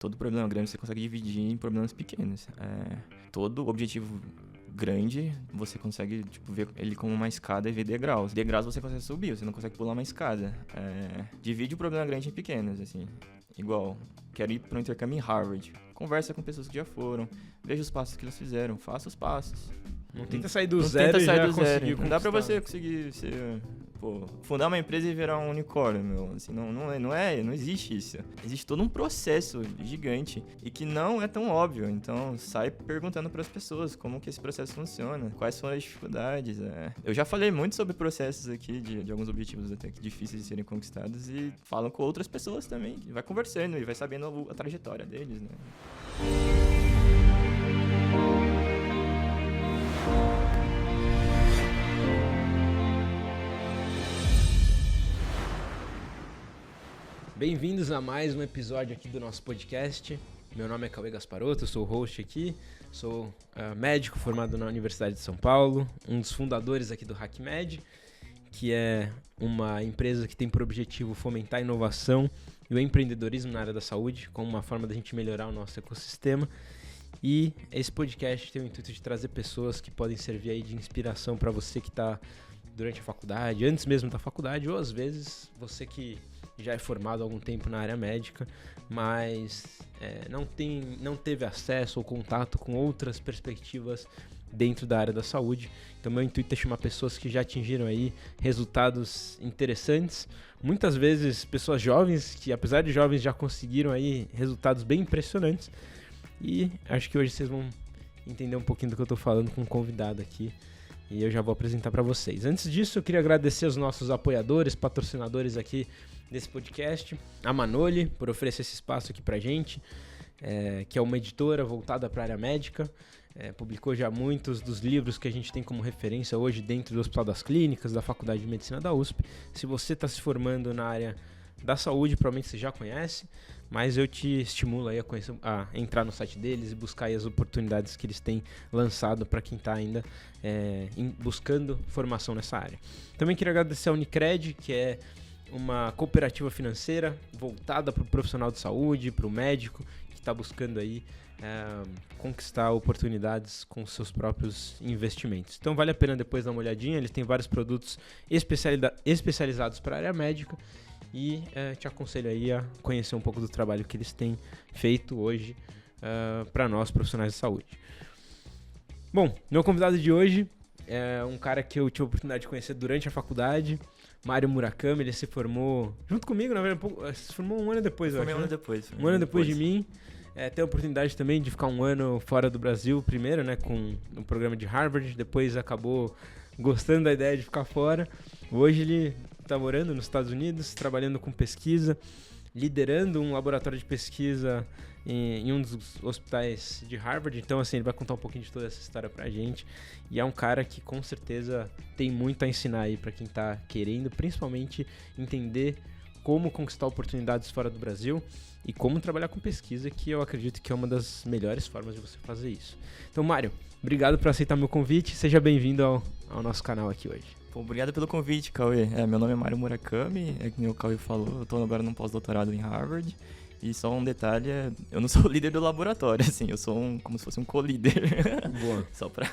todo problema grande você consegue dividir em problemas pequenos. Todo objetivo grande, você consegue ver ele como uma escada e ver degraus. Degraus você consegue subir, você não consegue pular uma escada. Divide o problema grande em pequenos, assim. Igual, quero ir para um intercâmbio em Harvard. Conversa com pessoas que já foram, veja os passos que eles fizeram, faça os passos. Não tenta sair do Não zero tenta e sair já do zero. conseguir Não dá pra conquistar. você conseguir fundar uma empresa e virar um unicórnio, meu. Assim, não existe isso. Existe todo um processo gigante e que não é tão óbvio. Então, sai perguntando pras pessoas como que esse processo funciona, quais são as dificuldades. Eu já falei muito sobre processos aqui, de alguns objetivos até que difíceis de serem conquistados e falam com outras pessoas também. Vai conversando e vai sabendo a trajetória deles, né? Bem-vindos a mais um episódio aqui do nosso podcast. Meu nome é Cauê Gasparotto, eu sou o host aqui, sou médico formado na Universidade de São Paulo, um dos fundadores aqui do HackMed, que é uma empresa que tem por objetivo fomentar a inovação e o empreendedorismo na área da saúde, como uma forma da gente melhorar o nosso ecossistema. E esse podcast tem o intuito de trazer pessoas que podem servir aí de inspiração para você que está durante a faculdade, antes mesmo da faculdade, ou às vezes você que já é formado há algum tempo na área médica, mas não teve acesso ou contato com outras perspectivas dentro da área da saúde. Então meu intuito é chamar pessoas que já atingiram aí resultados interessantes, muitas vezes pessoas jovens que, apesar de jovens, já conseguiram aí resultados bem impressionantes. E acho que hoje vocês vão entender um pouquinho do que eu estou falando com um convidado aqui. E eu já vou apresentar para vocês. Antes disso, eu queria agradecer aos nossos apoiadores, patrocinadores aqui desse podcast. A Manoli, por oferecer esse espaço aqui pra gente, que é uma editora voltada para a área médica. Publicou já muitos dos livros que a gente tem como referência hoje dentro do Hospital das Clínicas, da Faculdade de Medicina da USP. Se você está se formando na área da saúde, provavelmente você já conhece, mas eu te estimulo aí a entrar no site deles e buscar aí as oportunidades que eles têm lançado para quem está ainda buscando formação nessa área. Também queria agradecer a Unicred, que é uma cooperativa financeira voltada para o profissional de saúde, para o médico que está buscando aí conquistar oportunidades com seus próprios investimentos. Então vale a pena depois dar uma olhadinha, eles têm vários produtos especializados para a área médica. E te aconselho aí a conhecer um pouco do trabalho que eles têm feito hoje para nós profissionais de saúde. Bom, meu convidado de hoje é um cara que eu tive a oportunidade de conhecer durante a faculdade, Mário Murakami. Ele se formou junto comigo, na verdade, se formou um ano depois, eu acho. Um ano depois. Um ano depois de mim. Tem a oportunidade também de ficar um ano fora do Brasil, primeiro, né, com o programa de Harvard, depois acabou gostando da ideia de ficar fora. Hoje ele está morando nos Estados Unidos, trabalhando com pesquisa, liderando um laboratório de pesquisa em um dos hospitais de Harvard. Então, assim, ele vai contar um pouquinho de toda essa história pra gente. E é um cara que, com certeza, tem muito a ensinar aí pra quem tá querendo, principalmente entender como conquistar oportunidades fora do Brasil e como trabalhar com pesquisa, que eu acredito que é uma das melhores formas de você fazer isso. Então, Mário, obrigado por aceitar meu convite. Seja bem-vindo ao nosso canal aqui hoje. Obrigado pelo convite, Cauê. Meu nome é Mário Murakami, que nem o Cauê falou, eu tô agora num pós-doutorado em Harvard. E só um detalhe, eu não sou o líder do laboratório, assim, eu sou como se fosse um co-líder. Boa. Só pra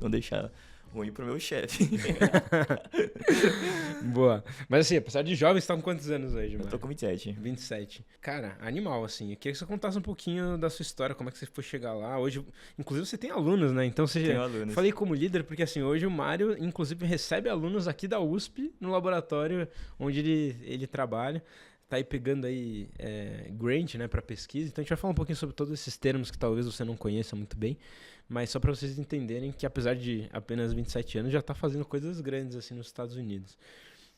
não deixar ruim pro meu chefe. Boa. Mas assim, apesar de jovem, você tá com quantos anos hoje, Mário? Eu tô com 27. 27. Cara, animal, assim. Eu queria que você contasse um pouquinho da sua história, como é que você foi chegar lá. Hoje, inclusive, você tem alunos, né? Então, você Tenho alunos. Falei como líder, porque assim, hoje o Mário, inclusive, recebe alunos aqui da USP, no laboratório onde ele trabalha. Tá aí pegando aí grant, né, para pesquisa. Então a gente vai falar um pouquinho sobre todos esses termos que talvez você não conheça muito bem, mas só para vocês entenderem que apesar de apenas 27 anos, já tá fazendo coisas grandes assim nos Estados Unidos.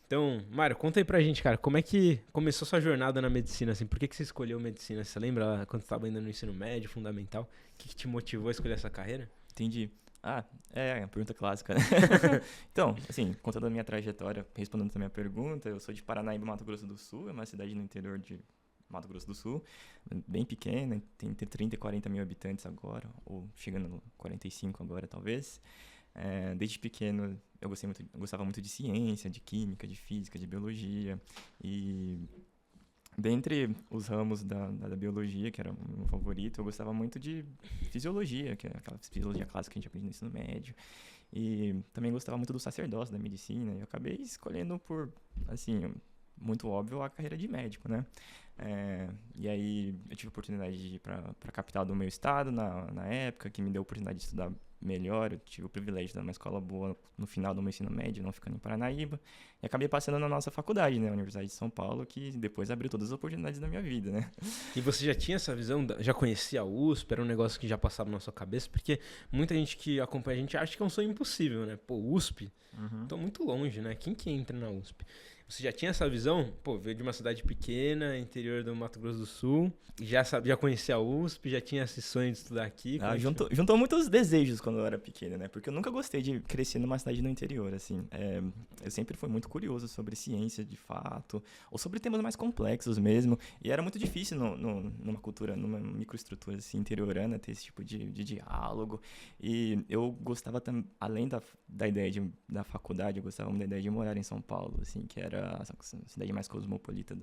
Então, Mário, conta aí pra gente, cara, como é que começou sua jornada na medicina, assim? Por que você escolheu medicina? Você lembra lá quando você estava ainda no ensino médio, fundamental? O que te motivou a escolher essa carreira? Entendi. A pergunta clássica, né? Então, assim, contando a minha trajetória, respondendo também a pergunta, eu sou de Paranaíba, Mato Grosso do Sul, é uma cidade no interior de Mato Grosso do Sul, bem pequena, tem entre 30 e 40 mil habitantes agora, ou chegando a 45 agora, talvez. Desde pequeno, eu gostava muito de ciência, de química, de física, de biologia, e Dentre os ramos da biologia, que era o meu favorito, eu gostava muito de fisiologia, que é aquela fisiologia clássica que a gente aprende no ensino médio. E também gostava muito do sacerdócio, da medicina. E eu acabei escolhendo por, assim, muito óbvio, a carreira de médico, né? E aí eu tive a oportunidade de ir para a capital do meu estado na época, que me deu a oportunidade de estudar melhor. Eu tive o privilégio de dar uma escola boa no final do meu ensino médio, não ficando em Paranaíba. E acabei passando na nossa faculdade, né? A Universidade de São Paulo, que depois abriu todas as oportunidades da minha vida, né? E você já tinha essa visão, já conhecia a USP, era um negócio que já passava na sua cabeça? Porque muita gente que acompanha a gente acha que é um sonho impossível, né? Pô, USP, tô muito longe, né? Quem que entra na USP? Você já tinha essa visão? Pô, veio de uma cidade pequena, interior do Mato Grosso do Sul, já conhecia a USP, já tinha esse sonho de estudar aqui? Juntou muitos desejos quando eu era pequeno, né? Porque eu nunca gostei de crescer numa cidade no interior, assim. Eu sempre fui muito curioso sobre ciência, de fato, ou sobre temas mais complexos mesmo. E era muito difícil numa cultura, numa microestrutura assim, interiorana, ter esse tipo de diálogo. E eu gostava, além da ideia da faculdade, eu gostava muito da ideia de morar em São Paulo, assim, que era a cidade mais cosmopolita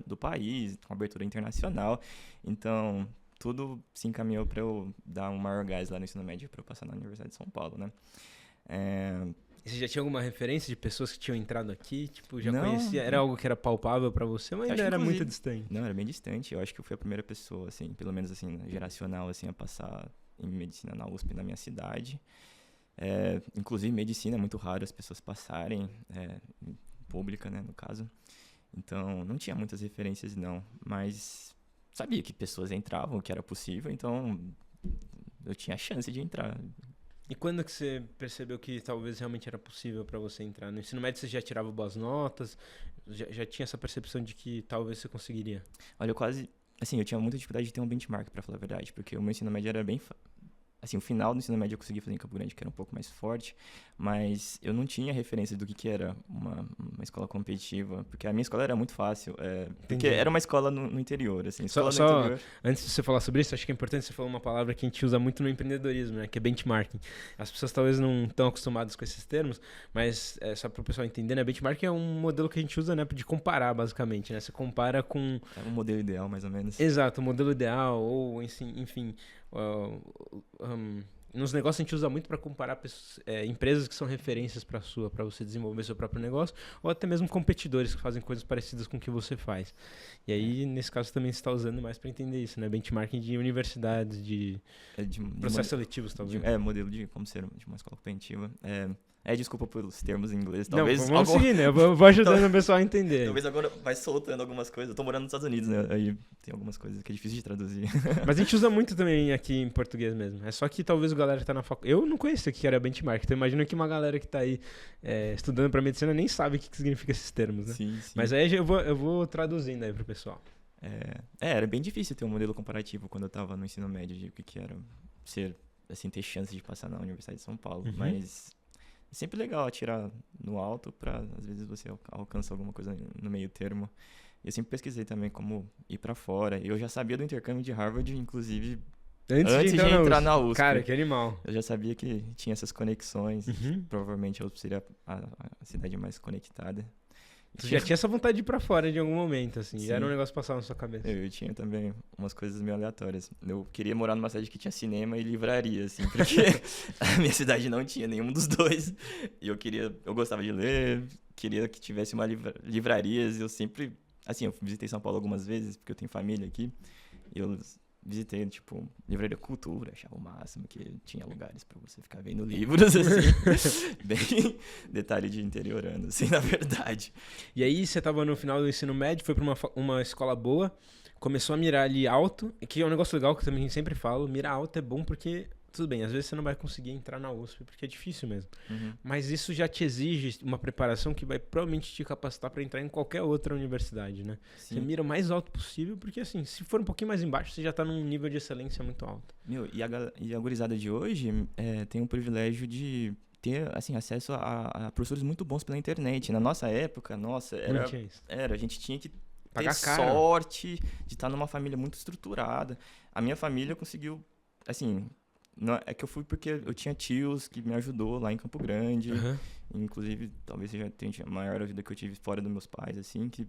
do país, com abertura internacional. Então, tudo se encaminhou para eu dar um maior gás lá no ensino médio para eu passar na Universidade de São Paulo, né? E você já tinha alguma referência de pessoas que tinham entrado aqui? Tipo, já Não, conhecia? Era algo que era palpável pra você, mas ainda era muito distante? Não, era bem distante. Eu acho que eu fui a primeira pessoa, assim, pelo menos assim, geracional, assim, a passar em medicina na USP na minha cidade. Inclusive, medicina é muito raro as pessoas passarem, pública, né, no caso. Então, não tinha muitas referências, não. Mas sabia que pessoas entravam, que era possível, então eu tinha a chance de entrar. E quando que você percebeu que talvez realmente era possível para você entrar? No ensino médio você já tirava boas notas? Já tinha essa percepção de que talvez você conseguiria? Olha, eu tinha muita dificuldade de ter um benchmark, pra falar a verdade, porque o meu ensino médio era bem assim, o final do ensino médio eu consegui fazer em Campo Grande, que era um pouco mais forte, mas eu não tinha referência do que era uma escola competitiva, porque a minha escola era muito fácil, porque era uma escola no interior, assim, escola no interior. Antes de você falar sobre isso, acho que é importante você falar uma palavra que a gente usa muito no empreendedorismo, né, que é benchmarking. As pessoas talvez não estão acostumadas com esses termos, mas só para o pessoal entender, né, benchmarking é um modelo que a gente usa, né, de comparar, basicamente, né, você compara com... É um modelo ideal, mais ou menos. Exato, o modelo ideal, ou enfim... nos negócios a gente usa muito para comparar empresas que são referências para você desenvolver seu próprio negócio, ou até mesmo competidores que fazem coisas parecidas com o que você faz. E aí, nesse caso, também você está usando mais para entender isso, né? Benchmarking de universidades, de processos seletivos, talvez. Modelo de como ser de uma escola competitiva. Desculpa pelos termos em inglês. Talvez vamos seguir, né? Eu vou ajudando o pessoal a entender. Talvez agora vai soltando algumas coisas. Eu tô morando nos Estados Unidos, né? Aí tem algumas coisas que é difícil de traduzir. Mas a gente usa muito também aqui em português mesmo. É só que talvez a galera que tá na faculdade... Eu não conhecia o que era benchmark. Então imagino que uma galera que tá aí estudando pra medicina nem sabe o que significa esses termos, né? Sim. Mas aí eu vou traduzindo aí pro pessoal. Era bem difícil ter um modelo comparativo quando eu tava no ensino médio de o que era ter chance de passar na Universidade de São Paulo. Uhum. Mas é sempre legal atirar no alto pra, às vezes, você alcança alguma coisa no meio termo. Eu sempre pesquisei também como ir pra fora. Eu já sabia do intercâmbio de Harvard, inclusive, antes de entrar na USP. Cara, que animal. Eu já sabia que tinha essas conexões. Uhum. Provavelmente a USP seria a cidade mais conectada. Você já tinha essa vontade de ir pra fora de algum momento, assim. Sim. E era um negócio passar na sua cabeça. Eu tinha também umas coisas meio aleatórias. Eu queria morar numa cidade que tinha cinema e livraria, assim, porque a minha cidade não tinha nenhum dos dois. E eu gostava de ler, queria que tivesse uma livrarias. Eu sempre, assim, eu visitei São Paulo algumas vezes, porque eu tenho família aqui. E eu visitei, tipo, livraria Cultura, achava o máximo, que tinha lugares pra você ficar vendo livros, assim. Bem detalhe de interiorano, assim, na verdade. E aí você tava no final do ensino médio, foi pra uma escola boa, começou a mirar ali alto, que é um negócio legal que também a gente sempre fala, mirar alto é bom porque... Tudo bem, às vezes você não vai conseguir entrar na USP, porque é difícil mesmo. Uhum. Mas isso já te exige uma preparação que vai provavelmente te capacitar para entrar em qualquer outra universidade, né? Sim. Você mira o mais alto possível, porque assim, se for um pouquinho mais embaixo, você já tá num nível de excelência muito alto. E a gurizada de hoje tem o privilégio de ter, assim, acesso a professores muito bons pela internet. Na nossa época, a gente tinha que ter sorte de estar numa família muito estruturada. A minha família conseguiu, assim... é que eu fui porque eu tinha tios que me ajudou lá em Campo Grande. Uhum. Inclusive, talvez seja a maior ajuda que eu tive fora dos meus pais, assim, que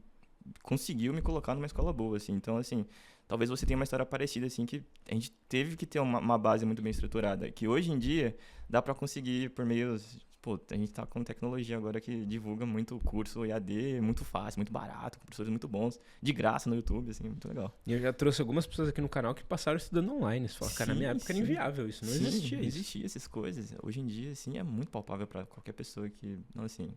conseguiu me colocar numa escola boa, assim. Então, assim, talvez você tenha uma história parecida, assim, que a gente teve que ter uma base muito bem estruturada, que hoje em dia dá pra conseguir por meios... Pô, a gente tá com tecnologia agora que divulga muito curso EAD, muito fácil, muito barato, com professores muito bons, de graça no YouTube, assim, muito legal. E eu já trouxe algumas pessoas aqui no canal que passaram estudando online. Você fala, cara, na minha época era Sim. inviável isso, não Sim, existia não isso. existia essas coisas. Hoje em dia, assim, é muito palpável pra qualquer pessoa que... Não, assim,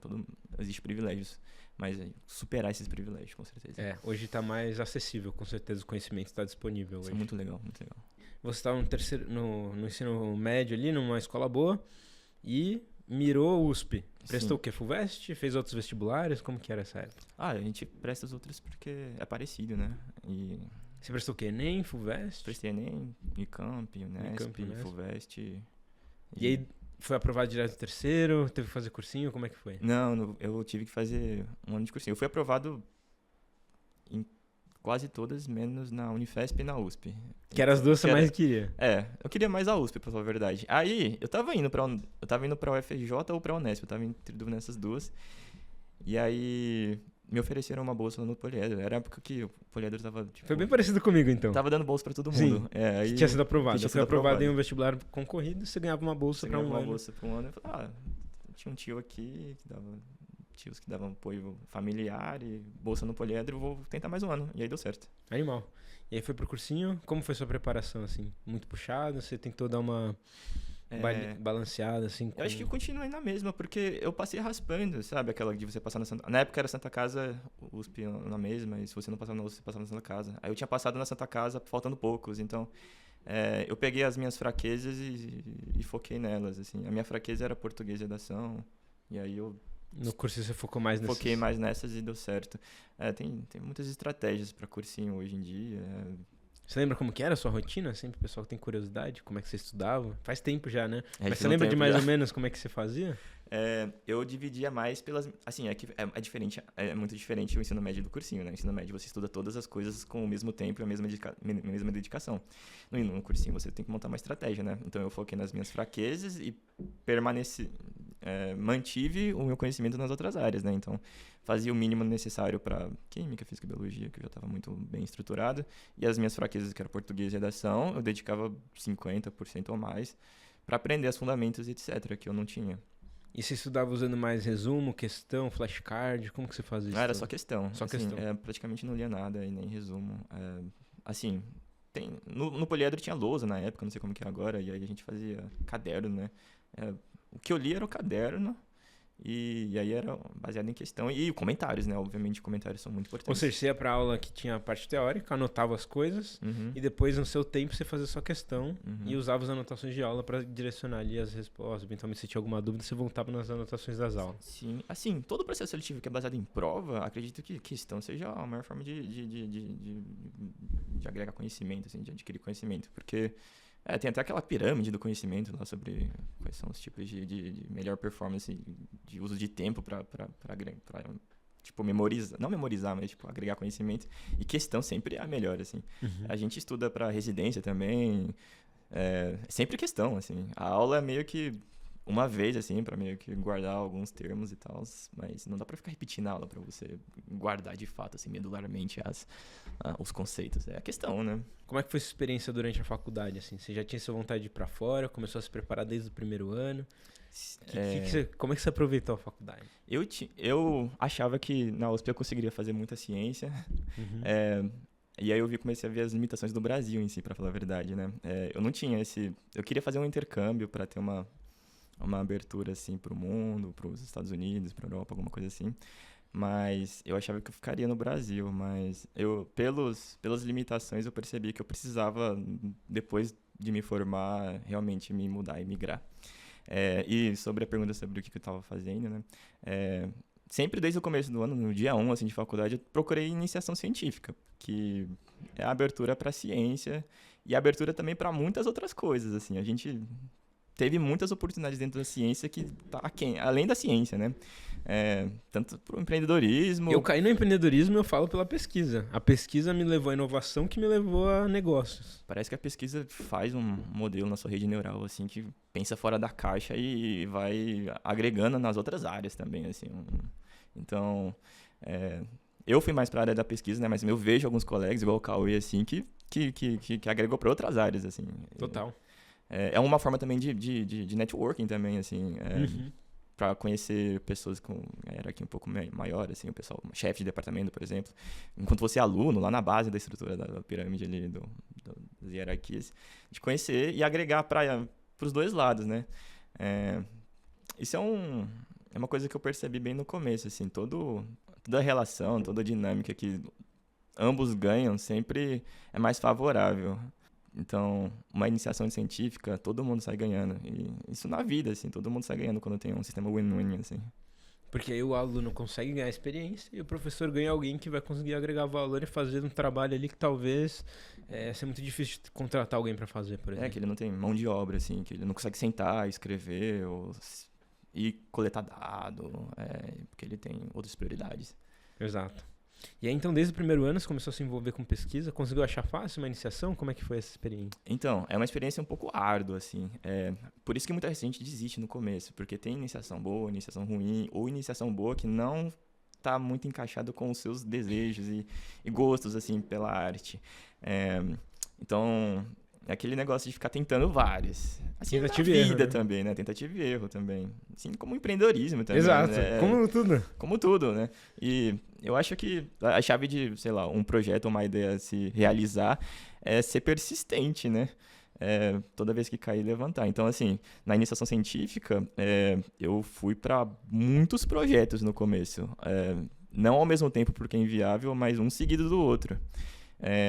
existe privilégios, mas superar esses privilégios, com certeza. É, hoje tá mais acessível, com certeza o conhecimento está disponível Isso hoje. é muito legal, muito legal. Você estava no ensino médio ali, numa escola boa, e mirou o USP. Prestou o quê? FUVEST? Fez outros vestibulares? Como que era essa época? A gente presta os outros porque é parecido, né? E Você prestou o quê? ENEM, FUVEST? prestei ENEM, Unicamp, Unesp, FUVEST. E aí foi aprovado direto no terceiro? Teve que fazer cursinho? Como é que foi? Não, eu tive que fazer um ano de cursinho. Eu fui aprovado em quase todas, menos na Unifesp e na USP. Que eram as duas que você mais queria. Eu queria mais a USP, pra falar a verdade. Aí, eu tava indo pra UFRJ ou pra Unesp, eu tava entre dúvida nessas duas. E aí, me ofereceram uma bolsa no Poliedro. Era a época que o Poliedro tava, tipo... Foi bem parecido comigo, então. Tava dando bolsa pra todo Sim, mundo. Aí, que tinha sido aprovado. tinha Eu fui sido aprovado em aprovado. um vestibular concorrido, você ganhava uma bolsa Você pra ganhava um uma ano. bolsa pra um ano. Eu falei, tinha um tio aqui que dava... Tios que davam apoio familiar e bolsa no Poliedro, vou tentar mais um ano. E aí deu certo. Animal. E aí foi pro cursinho, como foi sua preparação, assim? Muito puxado? Você tentou dar uma balanceada, assim? Eu acho que eu continuei na mesma, porque eu passei raspando, sabe? Aquela de você passar na Santa... Na época era Santa Casa, USP na mesma, e se você não passava na USP, você passava na Santa Casa. Aí eu tinha passado na Santa Casa faltando poucos, então... eu peguei as minhas fraquezas e foquei nelas, assim. A minha fraqueza era português e redação, e aí eu... No cursinho você focou mais nessas? Foquei mais nessas e deu certo. Tem muitas estratégias para cursinho hoje em dia. Você lembra como que era a sua rotina? Sempre o pessoal tem curiosidade, como é que você estudava? Faz tempo já, né? Mas você lembra de mais ou menos como é que você fazia? Eu dividia mais pelas... Assim, é diferente, é muito diferente o ensino médio do cursinho, né? O ensino médio você estuda todas as coisas com o mesmo tempo e a mesma dedicação. No cursinho você tem que montar uma estratégia, né? Então eu foquei nas minhas fraquezas e mantive o meu conhecimento nas outras áreas, né? Então fazia o mínimo necessário para química, física e biologia, que eu já estava muito bem estruturado, e as minhas fraquezas, que era português e redação, eu dedicava 50% ou mais para aprender os fundamentos, etc., que eu não tinha. E você estudava usando mais resumo, questão, flashcard? Como que você fazia isso? Era só questão. Só assim, questão. Praticamente não lia nada e nem resumo. Assim, no Poliedro tinha lousa na época, não sei como que é agora, e aí a gente fazia caderno, né? O que eu li era o caderno, e aí era baseado em questão. E comentários, né? Obviamente, comentários são muito importantes. Ou seja, você ia pra aula que tinha a parte teórica, anotava as coisas, e depois, no seu tempo, você fazia sua questão e usava as anotações de aula para direcionar ali as respostas. Eventualmente, se tinha alguma dúvida, você voltava nas anotações das aulas. Sim. Assim, todo o processo seletivo que é baseado em prova, acredito que questão seja a maior forma de agregar conhecimento, assim, de adquirir conhecimento. Porque tem até aquela pirâmide do conhecimento lá sobre quais são os tipos de melhor performance de uso de tempo para tipo, memorizar, não memorizar, mas tipo, agregar conhecimento. E questão sempre é a melhor, assim. A gente estuda para residência também, sempre questão, assim. A aula é meio que uma vez, assim, para meio que guardar alguns termos e tal, mas não dá para ficar repetindo a aula para você guardar de fato, assim, medularmente os conceitos. É a questão, né? Como é que foi sua experiência durante a faculdade, assim? Você já tinha sua vontade de ir pra fora, começou a se preparar desde o primeiro ano? Como é que você aproveitou a faculdade? Eu achava que na USP eu conseguiria fazer muita ciência, e aí comecei a ver as limitações do Brasil em si, para falar a verdade, né? Eu não tinha eu queria fazer um intercâmbio para ter uma abertura, assim, pro mundo, pros Estados Unidos, pra Europa, alguma coisa assim. Mas eu achava que eu ficaria no Brasil, mas pelas limitações eu percebi que eu precisava, depois de me formar, realmente me mudar e migrar. E sobre a pergunta sobre o que eu estava fazendo, né? Sempre desde o começo do ano, no dia 1 assim, de faculdade, eu procurei iniciação científica, que é a abertura para a ciência e a abertura também para muitas outras coisas, assim. A gente teve muitas oportunidades dentro da ciência que tá além da ciência, né? Tanto pro empreendedorismo... Eu caí no empreendedorismo e eu falo pela pesquisa. A pesquisa me levou à inovação que me levou a negócios. Parece que a pesquisa faz um modelo na sua rede neural, assim, que pensa fora da caixa e vai agregando nas outras áreas também, assim. Então, Eu fui mais pra área da pesquisa, né? Mas eu vejo alguns colegas, igual o Cauê, assim, que agregou pra outras áreas, assim. Total. É uma forma também de networking também, assim. Para conhecer pessoas com hierarquia um pouco maior, assim, o pessoal, chefe de departamento, por exemplo. Enquanto você é aluno, lá na base da estrutura da pirâmide ali, das hierarquias, de conhecer e agregar para os dois lados, né? Isso é uma coisa que eu percebi bem no começo, assim, toda a relação, toda a dinâmica que ambos ganham sempre é mais favorável. Então, uma iniciação científica, todo mundo sai ganhando. E isso na vida, assim, todo mundo sai ganhando quando tem um sistema win-win, assim. Porque aí o aluno consegue ganhar experiência e o professor ganha alguém que vai conseguir agregar valor e fazer um trabalho ali que talvez seja muito difícil de contratar alguém para fazer, por exemplo. Que ele não tem mão de obra, assim, que ele não consegue sentar, escrever e coletar dado, porque ele tem outras prioridades. Exato. E aí, então, desde o primeiro ano, você começou a se envolver com pesquisa? Conseguiu achar fácil uma iniciação? Como é que foi essa experiência? Então, é uma experiência um pouco árdua, assim. Por isso que muita gente desiste no começo, porque tem iniciação boa, iniciação ruim, ou iniciação boa que não está muito encaixado com os seus desejos e gostos, assim, pela arte. Então, é aquele negócio de ficar tentando várias. Assim, Tentativa na e vida erro, né? Também, né? Tentativa e erro também. Assim como empreendedorismo também. Exato, né? como tudo. Como tudo, né? E eu acho que a chave de, sei lá, um projeto, uma ideia se realizar é ser persistente, né? Toda vez que cair, levantar. Então, assim, na iniciação científica, eu fui para muitos projetos no começo. Não ao mesmo tempo, porque é inviável, mas um seguido do outro.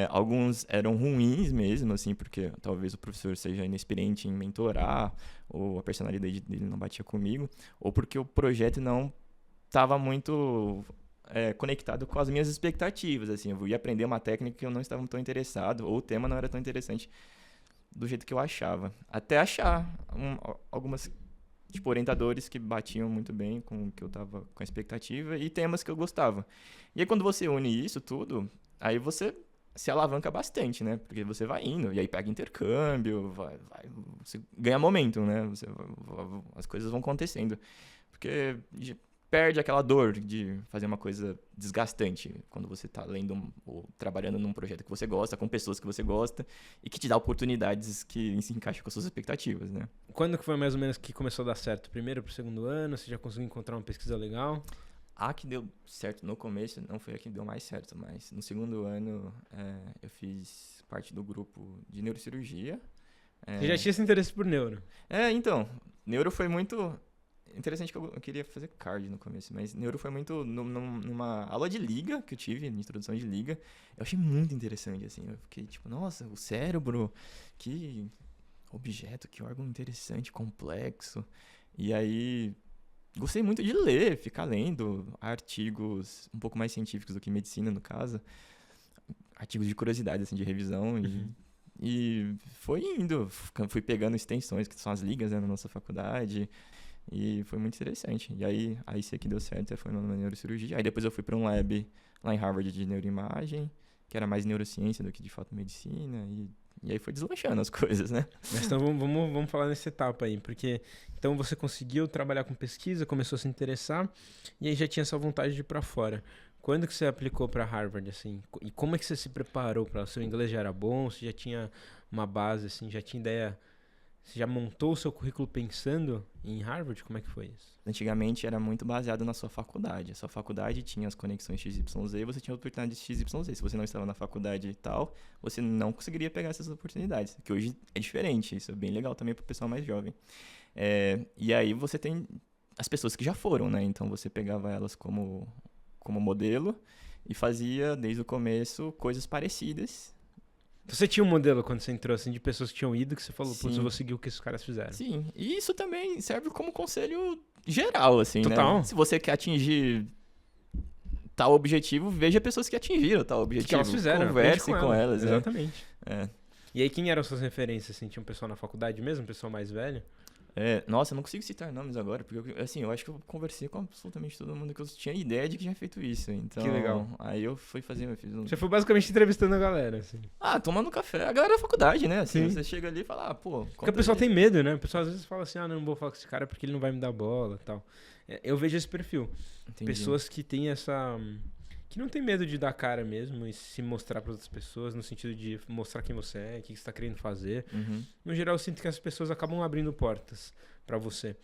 Alguns eram ruins mesmo, assim, porque talvez o professor seja inexperiente em mentorar, ou a personalidade dele não batia comigo, ou porque o projeto não estava muito conectado com as minhas expectativas, assim, eu ia aprender uma técnica que eu não estava tão interessado, ou o tema não era tão interessante do jeito que eu achava. Até achar algumas, tipo, orientadores que batiam muito bem com o que eu estava com a expectativa e temas que eu gostava. E aí quando você une isso tudo, aí você se alavanca bastante, né? Porque você vai indo, e aí pega intercâmbio, você ganha momento, né? As coisas vão acontecendo. Porque perde aquela dor de fazer uma coisa desgastante quando você está lendo ou trabalhando num projeto que você gosta, com pessoas que você gosta e que te dá oportunidades que se encaixam com as suas expectativas, né? Quando que foi mais ou menos que começou a dar certo? Primeiro pro segundo ano? Você já conseguiu encontrar uma pesquisa legal? A que deu certo no começo não foi a que deu mais certo, mas no segundo ano eu fiz parte do grupo de neurocirurgia. Você já tinha esse interesse por neuro? Então, neuro foi muito interessante, que eu queria fazer card no começo, mas neuro foi muito numa aula de liga que eu tive, de introdução de liga. Eu achei muito interessante, assim, eu fiquei tipo, nossa, o cérebro, que objeto, que órgão interessante, complexo. E aí gostei muito de ler, ficar lendo artigos um pouco mais científicos do que medicina, no caso. Artigos de curiosidade, assim, de revisão. E foi indo. Fui pegando extensões, que são as ligas, né, na nossa faculdade. E foi muito interessante. E aí isso aqui deu certo, foi na neurocirurgia. Aí depois eu fui para um lab lá em Harvard de neuroimagem, que era mais neurociência do que, de fato, medicina. E aí foi deslanchando as coisas, né? Mas então vamos falar nessa etapa aí, porque então você conseguiu trabalhar com pesquisa, começou a se interessar, e aí já tinha essa vontade de ir para fora. Quando que você aplicou para Harvard, assim? E como é que você se preparou para o seu inglês? Já era bom? Você já tinha uma base, assim? Já tinha ideia? Você já montou o seu currículo pensando em Harvard? Como é que foi isso? Antigamente era muito baseado na sua faculdade. A sua faculdade tinha as conexões XYZ e você tinha a oportunidade de XYZ. Se você não estava na faculdade e tal, você não conseguiria pegar essas oportunidades. Que hoje é diferente. Isso é bem legal também para o pessoal mais jovem. E aí você tem as pessoas que já foram, né? Então você pegava elas como modelo e fazia, desde o começo, coisas parecidas. Você tinha um modelo quando você entrou, assim, de pessoas que tinham ido, que você falou, putz, Sim. eu vou seguir o que esses caras fizeram. Sim, e isso também serve como conselho geral, assim, Total. né? Se você quer atingir tal objetivo, veja pessoas que atingiram tal objetivo. O que elas fizeram. Converse com elas. Exatamente. E aí, quem eram suas referências, assim? Tinha um pessoal na faculdade mesmo, um pessoal mais velho? Nossa, eu não consigo citar nomes agora, porque eu acho que eu conversei com absolutamente todo mundo que eu tinha ideia de que tinha feito isso. Então, que legal. Aí eu fui fazer... Você foi basicamente entrevistando a galera, assim. Tomando café. A galera da faculdade, né? Assim, Sim. você chega ali e fala, pô... Porque o pessoal tem medo, né? O pessoal às vezes fala assim, não vou falar com esse cara porque ele não vai me dar bola e tal. Eu vejo esse perfil. Entendi. Pessoas que têm que não tem medo de dar cara mesmo e se mostrar para outras pessoas, no sentido de mostrar quem você é, o que você tá querendo fazer. No geral, eu sinto que as pessoas acabam abrindo portas para você.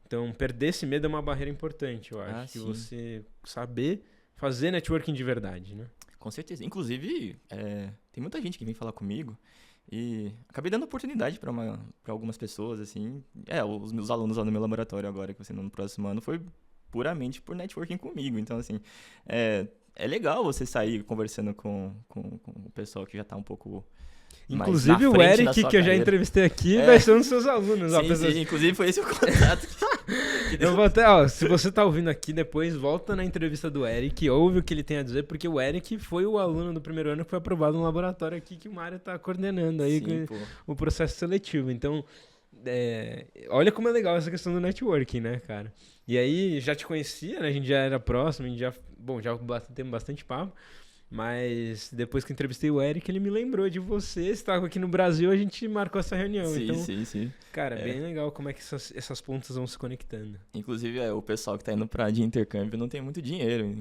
Então, perder esse medo é uma barreira importante, eu acho. Que sim. você saber fazer networking de verdade, né? Com certeza. Inclusive, tem muita gente que vem falar comigo e acabei dando oportunidade para algumas pessoas, assim. Os meus alunos lá no meu laboratório agora, que vai ser no próximo ano, foi puramente por networking comigo. Então, assim, é legal você sair conversando com o pessoal que já tá um pouco mais Inclusive na o frente Eric, na sua que eu já carreira. entrevistei aqui, vai ser um dos seus alunos. Ó, Sim, inclusive foi esse o contato que deu. Eu vou até, se você tá ouvindo aqui depois, volta na entrevista do Eric, ouve o que ele tem a dizer, porque o Eric foi o aluno do primeiro ano que foi aprovado no laboratório aqui que o Mário tá coordenando aí o processo seletivo. Então, olha como é legal essa questão do networking, né, cara? E aí, já te conhecia, né? A gente já era próximo, a gente já temos bastante papo. Mas depois que eu entrevistei o Eric, ele me lembrou de você. Você estava aqui no Brasil, a gente marcou essa reunião. Sim. Cara, bem legal como é que essas pontas vão se conectando. Inclusive, o pessoal que tá indo de intercâmbio não tem muito dinheiro.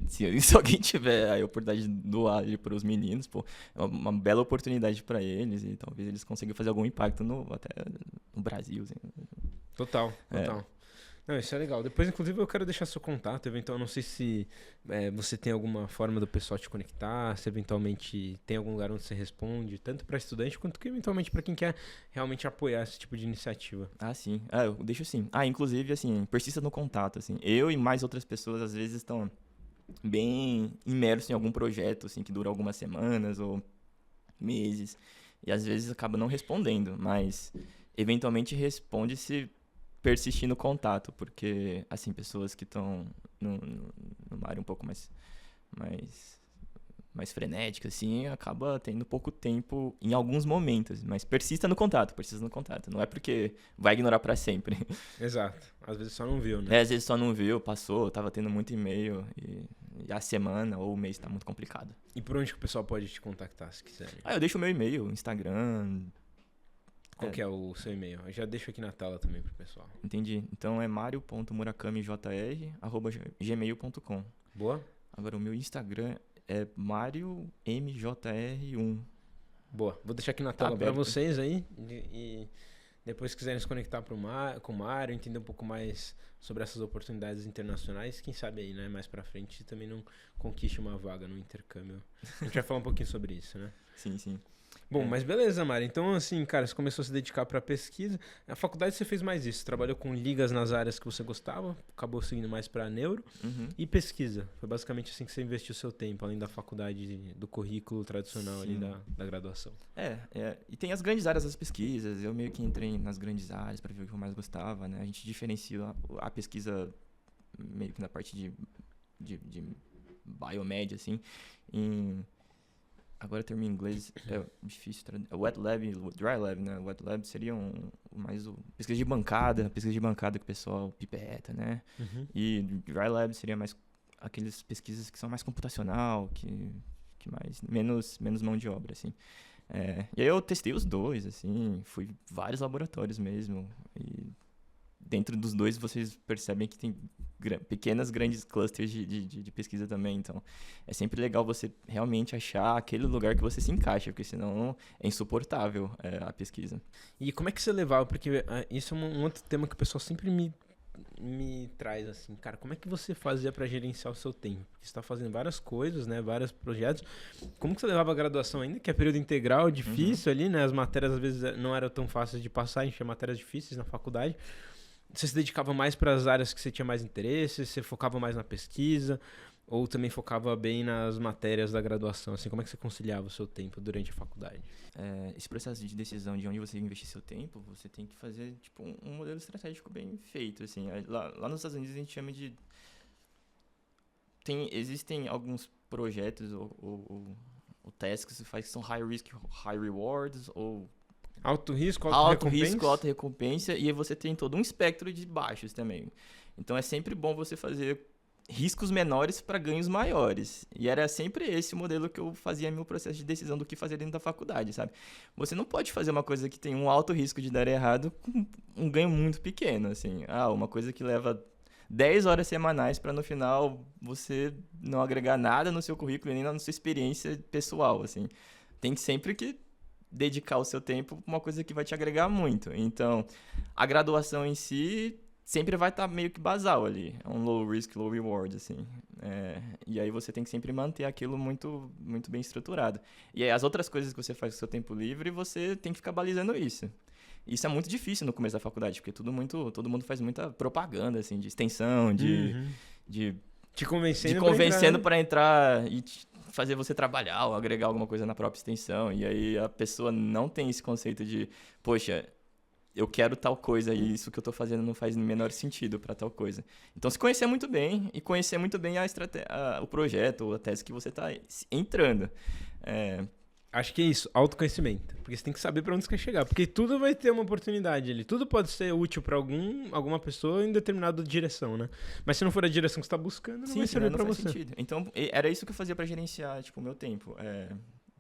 Se alguém tiver a oportunidade de doar para os meninos, pô, é uma bela oportunidade para eles e talvez eles consigam fazer algum impacto até no Brasil. Assim. Total. Não, isso é legal. Depois, inclusive, eu quero deixar seu contato. Eventualmente, não sei se você tem alguma forma do pessoal te conectar, se eventualmente tem algum lugar onde você responde, tanto para estudante quanto que eventualmente para quem quer realmente apoiar esse tipo de iniciativa. Ah, sim. Eu deixo sim. Inclusive, assim, persista no contato. Assim. Eu e mais outras pessoas, às vezes, estão bem imersos em algum projeto, assim, que dura algumas semanas ou meses. E, às vezes, acaba não respondendo, mas eventualmente responde se persistir no contato, porque, assim, pessoas que estão numa área um pouco mais frenética, assim, acaba tendo pouco tempo em alguns momentos, mas persista no contato. Não é porque vai ignorar pra sempre. Exato. Às vezes só não viu, né? Às vezes só não viu, passou, tava tendo muito e-mail e a semana ou o mês tá muito complicado. E por onde que o pessoal pode te contactar, se quiserem? Eu deixo o meu e-mail, Instagram. Qual que é o seu e-mail? Eu já deixo aqui na tela também pro pessoal. Entendi. Então é mario.murakamijr@gmail.com. Boa? Agora o meu Instagram é mariomjr1. Boa. Vou deixar aqui na tela para vocês aí. E depois se quiserem se conectar com o Mário, entender um pouco mais sobre essas oportunidades internacionais, quem sabe aí, né, mais pra frente também não conquiste uma vaga no intercâmbio. A gente vai falar um pouquinho sobre isso, né? Sim. Bom, mas beleza, Mário. Então, assim, cara, você começou a se dedicar para pesquisa. Na faculdade você fez mais isso. Trabalhou com ligas nas áreas que você gostava, acabou seguindo mais para neuro. E pesquisa. Foi basicamente assim que você investiu seu tempo, além da faculdade, do currículo tradicional ali da graduação. E tem as grandes áreas das pesquisas. Eu meio que entrei nas grandes áreas para ver o que eu mais gostava, né? A gente diferencia a pesquisa meio que na parte de biomed, assim, Agora o termo em inglês é difícil. Wet lab e dry lab, né? Wet lab seria mais pesquisa de bancada que o pessoal pipeta, né? E dry lab seria mais aquelas pesquisas que são mais computacional, que menos mão de obra, assim. E aí eu testei os dois, assim, fui vários laboratórios mesmo. E dentro dos dois vocês percebem que tem grandes clusters de pesquisa também. Então, é sempre legal você realmente achar aquele lugar que você se encaixa, porque senão é insuportável a pesquisa. E como é que você levava? Porque isso é um outro tema que o pessoal sempre me traz, assim, cara, como é que você fazia para gerenciar o seu tempo? Porque você tá fazendo várias coisas, né, vários projetos. Como que você levava a graduação ainda, que é período integral, difícil ali, né? As matérias às vezes não eram tão fáceis de passar, a gente tinha matérias difíceis na faculdade. Você se dedicava mais para as áreas que você tinha mais interesse? Você focava mais na pesquisa? Ou também focava bem nas matérias da graduação? Assim, como é que você conciliava o seu tempo durante a faculdade? Esse processo de decisão de onde você investir seu tempo, você tem que fazer tipo um modelo estratégico bem feito. Assim. Lá nos Estados Unidos a gente chama de... Existem alguns projetos ou tasks que você faz que são high risk, high rewards, ou... Alto risco, alta recompensa, e aí você tem todo um espectro de baixos também. Então é sempre bom você fazer riscos menores para ganhos maiores. E era sempre esse o modelo que eu fazia meu processo de decisão do que fazer dentro da faculdade, sabe? Você não pode fazer uma coisa que tem um alto risco de dar errado com um ganho muito pequeno, assim. Uma coisa que leva 10 horas semanais para no final você não agregar nada no seu currículo e nem na sua experiência pessoal, assim. Tem sempre que dedicar o seu tempo para uma coisa que vai te agregar muito. Então, a graduação em si sempre vai estar meio que basal ali. É um low risk, low reward, assim. E aí você tem que sempre manter aquilo muito, muito bem estruturado. E aí as outras coisas que você faz com o seu tempo livre, você tem que ficar balizando isso. Isso é muito difícil no começo da faculdade, porque todo mundo faz muita propaganda, assim, de extensão, de Te convencendo, para entrar e fazer você trabalhar ou agregar alguma coisa na própria extensão. E aí a pessoa não tem esse conceito de, poxa, eu quero tal coisa e isso que eu tô fazendo não faz o menor sentido para tal coisa. Então, se conhecer muito bem e conhecer muito bem o projeto ou a tese que você tá entrando. Acho que é isso, autoconhecimento. Porque você tem que saber para onde você quer chegar. Porque tudo vai ter uma oportunidade ali. Tudo pode ser útil para alguma pessoa em determinada direção, né? Mas se não for a direção que você tá buscando, não vai servir para você. Sentido. Então, era isso que eu fazia para gerenciar, tipo, o meu tempo.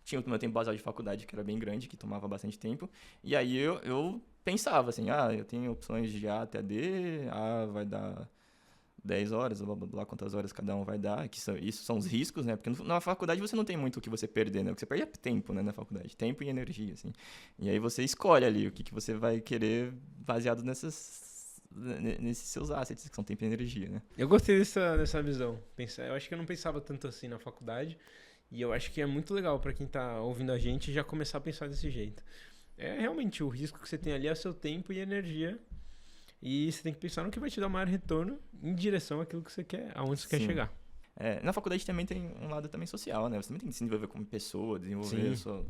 Tinha o meu tempo basal de faculdade, que era bem grande, que tomava bastante tempo. E aí eu pensava assim, eu tenho opções de A até D, A vai dar 10 horas, blá, blá, blá, quantas horas cada um vai dar, isso são os riscos, né? Porque na faculdade você não tem muito o que você perder, né? O que você perde é tempo, né, na faculdade, tempo e energia, assim. E aí você escolhe ali o que você vai querer baseado nesses seus assets, que são tempo e energia, né? Eu gostei dessa visão. Eu acho que eu não pensava tanto assim na faculdade, e eu acho que é muito legal para quem tá ouvindo a gente já começar a pensar desse jeito. Realmente o risco que você tem ali é o seu tempo e energia. E você tem que pensar no que vai te dar o maior retorno em direção àquilo que você quer, aonde você quer chegar. Na faculdade também tem um lado também social, né? Você também tem que se desenvolver como pessoa, desenvolver a sua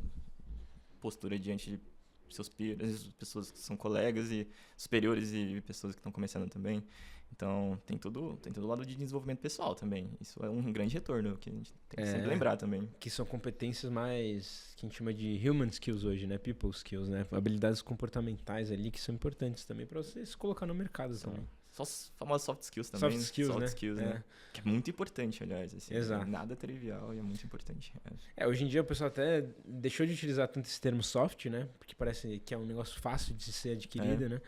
postura diante de seus peers, pessoas que são colegas e superiores e pessoas que estão começando também. Então, tem todo o lado de desenvolvimento pessoal também. Isso é um grande retorno que a gente tem que sempre lembrar também. Que são competências mais que a gente chama de human skills hoje, né? People skills, né? Habilidades comportamentais ali que são importantes também para você se colocar no mercado também. Só os famosos soft skills também. Soft skills, né? Que é muito importante, aliás. Assim, exato. Nada trivial e é muito importante. Hoje em dia o pessoal até deixou de utilizar tanto esse termo soft, né? Porque parece que é um negócio fácil de ser adquirido, né?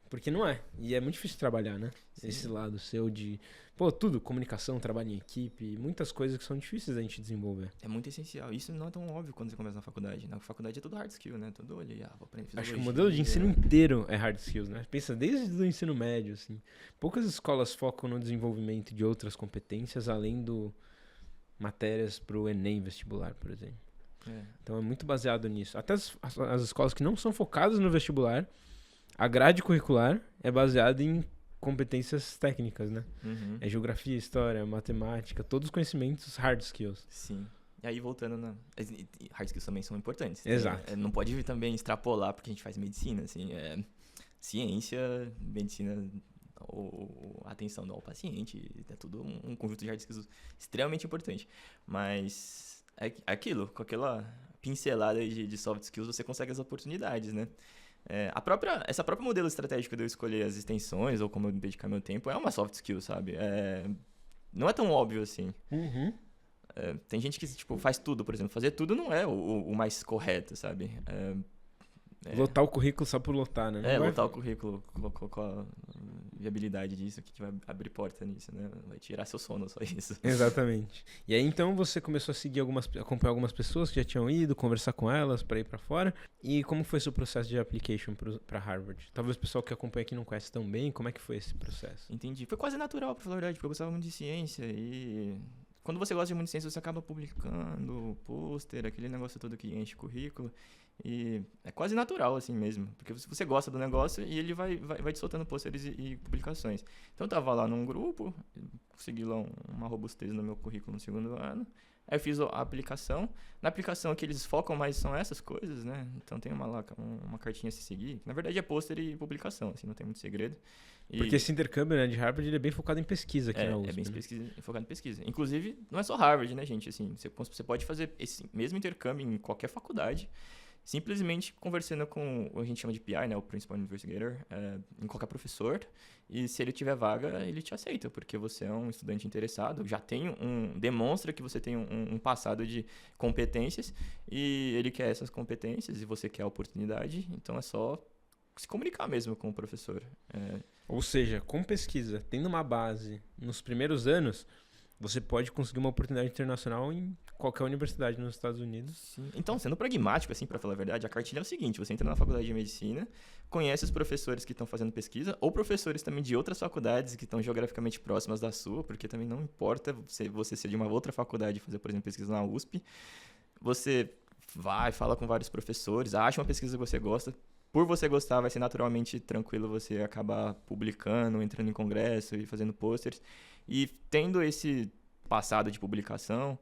Porque não é. E é muito difícil trabalhar, né? Sim. Esse lado seu de... tudo. Comunicação, trabalho em equipe. Muitas coisas que são difíceis da gente desenvolver. É muito essencial. Isso não é tão óbvio quando você começa na faculdade. Na faculdade é tudo hard skill, né? Tudo ali, vou aprender fisiologia. Acho que o modelo de ensino inteiro é hard skills, né? Pensa desde o ensino médio, assim. Poucas escolas focam no desenvolvimento de outras competências, além do matérias pro Enem vestibular, por exemplo. Então é muito baseado nisso. Até as escolas que não são focadas no vestibular... A grade curricular é baseada em competências técnicas, né? Uhum. É geografia, história, matemática, todos os conhecimentos hard skills. Sim. E aí, voltando hard skills também são importantes. Exato. Não pode também extrapolar porque a gente faz medicina, assim. Ciência, medicina, ou atenção ao paciente, é tudo um conjunto de hard skills extremamente importante. Mas é aquilo, com aquela pincelada de soft skills, você consegue as oportunidades, né? Essa própria modelo estratégico de eu escolher as extensões ou como eu dedicar meu tempo é uma soft skill, sabe? Não é tão óbvio assim. Uhum. Tem gente que faz tudo, por exemplo. Fazer tudo não é o mais correto, sabe? Lotar o currículo só por lotar, né? Lotar o currículo com a viabilidade disso, que vai abrir porta nisso, né? Vai tirar seu sono, só isso. Exatamente. E aí, então, você começou a acompanhar algumas pessoas que já tinham ido, conversar com elas para ir para fora. E como foi seu processo de application para Harvard? Talvez o pessoal que acompanha aqui não conhece tão bem. Como é que foi esse processo? Entendi. Foi quase natural, pra falar a verdade, porque eu gostava muito de ciência e... Quando você gosta de muito de ciência, você acaba publicando pôster, aquele negócio todo que enche o currículo. E é quase natural, assim mesmo. Porque você gosta do negócio e ele vai te soltando pôsteres e publicações. Então eu tava lá num grupo, consegui lá uma robustez no meu currículo no segundo ano. Aí eu fiz a aplicação. Na aplicação que eles focam mais são essas coisas, né? Então tem uma cartinha a se seguir. Na verdade é pôster e publicação, assim, não tem muito segredo. Porque esse intercâmbio, né, de Harvard ele é bem focado em pesquisa aqui na USP. É bem focado em pesquisa. Inclusive, não é só Harvard, né, gente? Assim, você pode fazer esse mesmo intercâmbio em qualquer faculdade, simplesmente conversando com o que a gente chama de PI, né, o Principal Investigator, em qualquer professor, e se ele tiver vaga, ele te aceita, porque você é um estudante interessado, já demonstra que você tem um passado de competências, e ele quer essas competências, e você quer a oportunidade, então é só se comunicar mesmo com o professor. Ou seja, com pesquisa, tendo uma base nos primeiros anos, você pode conseguir uma oportunidade internacional em qualquer universidade nos Estados Unidos. Sim. Então, sendo pragmático, assim, para falar a verdade, a cartilha é o seguinte: você entra na faculdade de medicina, conhece os professores que estão fazendo pesquisa, ou professores também de outras faculdades que estão geograficamente próximas da sua, porque também não importa você ser de uma outra faculdade e fazer, por exemplo, pesquisa na USP. Você vai, fala com vários professores, acha uma pesquisa que você gosta. Por você gostar, vai ser naturalmente tranquilo você acabar publicando, entrando em congresso e fazendo posters. E tendo esse passado de publicação,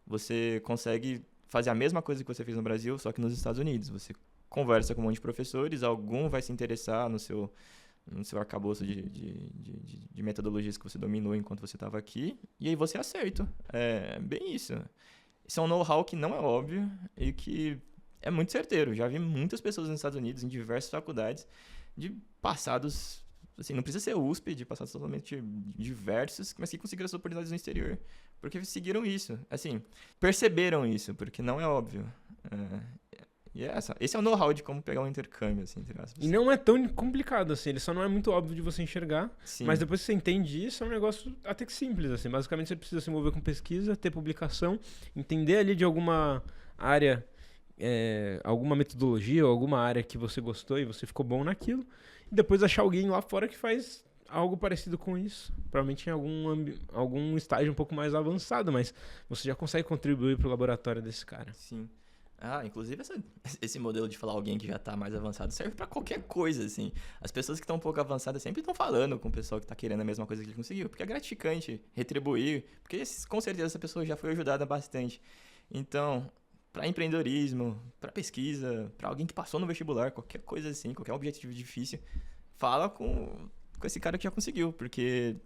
você consegue fazer a mesma coisa que você fez no Brasil, só que nos Estados Unidos. Você conversa com um monte de professores, algum vai se interessar no seu arcabouço de metodologias que você dominou enquanto você estava aqui, e aí você acerta. É bem isso. Isso é um know-how que não é óbvio e que é muito certeiro. Já vi muitas pessoas nos Estados Unidos, em diversas faculdades, de passados, assim, não precisa ser USP, de passados totalmente diversos, mas que conseguiram as oportunidades no exterior. Porque seguiram isso, assim, perceberam isso, porque não é óbvio. E esse é o know-how de como pegar um intercâmbio, assim, entre aspas. E não é tão complicado, assim, ele só não é muito óbvio de você enxergar, Sim. Mas depois que você entende isso, é um negócio até que simples, assim. Basicamente, você precisa se envolver com pesquisa, ter publicação, entender ali de alguma área, alguma metodologia ou alguma área que você gostou e você ficou bom naquilo, e depois achar alguém lá fora que faz algo parecido com isso, provavelmente em algum estágio um pouco mais avançado, mas você já consegue contribuir para o laboratório desse cara. Sim. Inclusive esse modelo de falar alguém que já está mais avançado serve para qualquer coisa, assim. As pessoas que estão um pouco avançadas sempre estão falando com o pessoal que está querendo a mesma coisa que ele conseguiu, porque é gratificante retribuir, porque com certeza essa pessoa já foi ajudada bastante. Então, para empreendedorismo, para pesquisa, para alguém que passou no vestibular, qualquer coisa assim, qualquer objetivo difícil, fala com esse cara que já conseguiu, porque